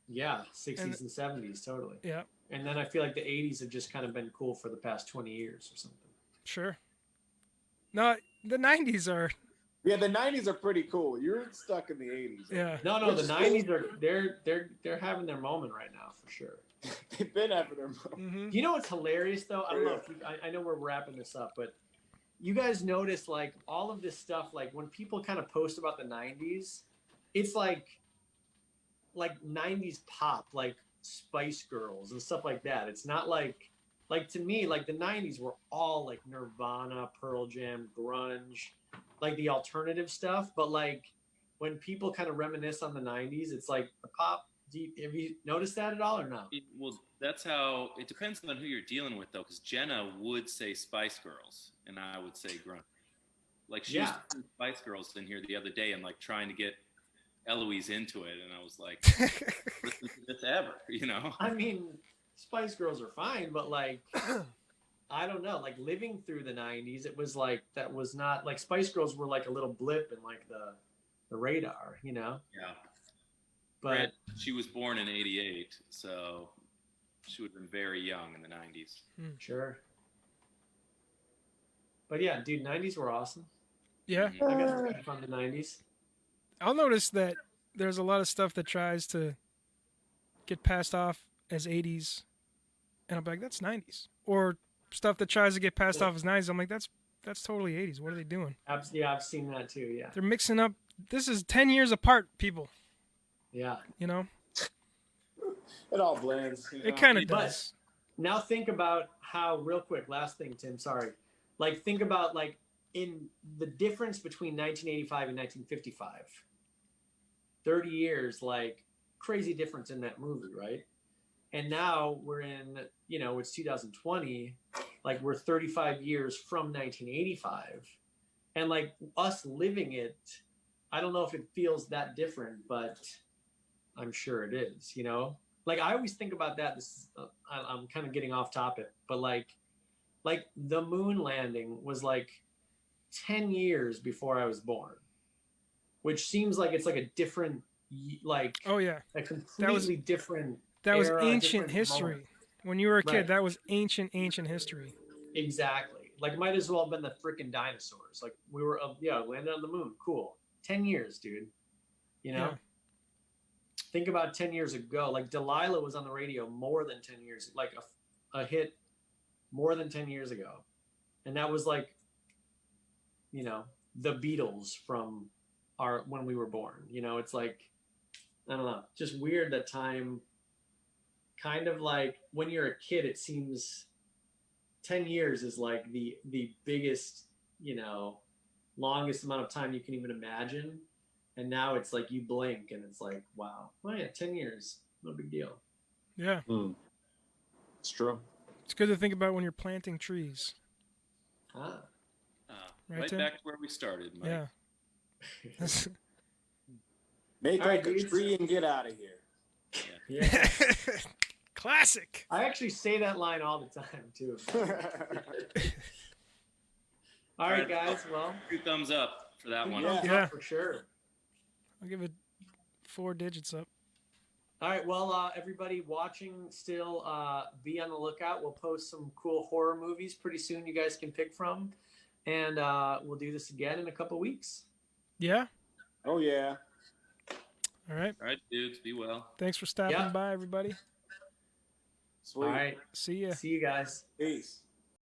Yeah, 60s and 70s, totally. Yeah, And then I feel like the 80s have just kind of been cool for the past 20 years or something. sure. No, the 90s are, Yeah, the '90s are pretty cool. You're stuck in the '80s. yeah. No, Which the is 90s are they're having their moment right now for sure. They've been after their mom. Hmm. You know what's hilarious though? I don't know if you, I know we're wrapping this up, but you guys notice like all of this stuff, like when people kind of post about the 90s, it's like 90s pop, like Spice Girls and stuff like that. It's not like to me, like the 90s were all like Nirvana, Pearl Jam, grunge, like the alternative stuff. But like when people kind of reminisce on the 90s, it's like the pop. Have you noticed that at all or no? Well, that's how it depends on who you're dealing with, though, because Jenna would say Spice Girls, and I would say grunge. Like she was Yeah. putting Spice Girls in here the other day, and like trying to get Eloise into it, and I was like, listen to this ever, you know? I mean, Spice Girls are fine, but like, I don't know. Like living through the 90s, it was like that was not like Spice Girls were like a little blip in like the radar, you know? Yeah. But She was born in '88, so she would have been very young in the '90s. sure. But yeah, dude, 90s were awesome. Yeah. I got stuff from the 90s. I'll notice that there's a lot of stuff that tries to get passed off as 80s, and I'm like, that's 90s. Or stuff that tries to get passed off as 90s, I'm like, that's totally 80s. What are they doing? Yeah, I've seen that too. Yeah. They're mixing up. This is 10 years apart, people. Yeah. You know, It all blends. You know? it kind of But- does. Now think about how, real quick, last thing, Tim, sorry. Like, think about, like, in the difference between 1985 and 1955. 30 years, like, crazy difference in that movie, right? And now we're in, it's 2020. Like, we're 35 years from 1985. And, like, us living it, I don't know if it feels that different, but I'm sure it is, you know? Like I always think about that. This I'm kind of getting off topic, but like the moon landing was like 10 years before I was born, which seems like it's like a different, like Oh, yeah. a completely different. That was era, ancient different history. moment. When you were a kid, Right. that was ancient history. Exactly. Like might as well have been the freaking dinosaurs. Like we were, landed on the moon. Cool. 10 years, dude. You know. Yeah. Think about 10 years ago. Like Delilah was on the radio more than 10 years, like a hit more than 10 years ago. And that was like, the Beatles from when we were born. It's like, I don't know, just weird that time kind of like when you're a kid, it seems 10 years is like the biggest, longest amount of time you can even imagine. And now it's like you blink and it's like, wow. Oh yeah, 10 years. No big deal. Yeah. It's true. It's good to think about when you're planting trees. Ah. Right, Right Tim? back to where we started, Mike. Yeah. Make All right, like a dudes. tree and get out of here. Yeah. Classic. I actually say that line all the time too. All right, guys. Well, 2 thumbs up for that one. Yeah. Yeah. for sure. I'll give it 4 digits up. All right. Well, everybody watching still, be on the lookout. We'll post some cool horror movies pretty soon. You guys can pick from, and we'll do this again in a couple weeks. Yeah. Oh yeah. All right. All right, dudes, be well. Thanks for stopping Yeah. by, everybody. Sweet. All right. See ya. See you guys. Peace.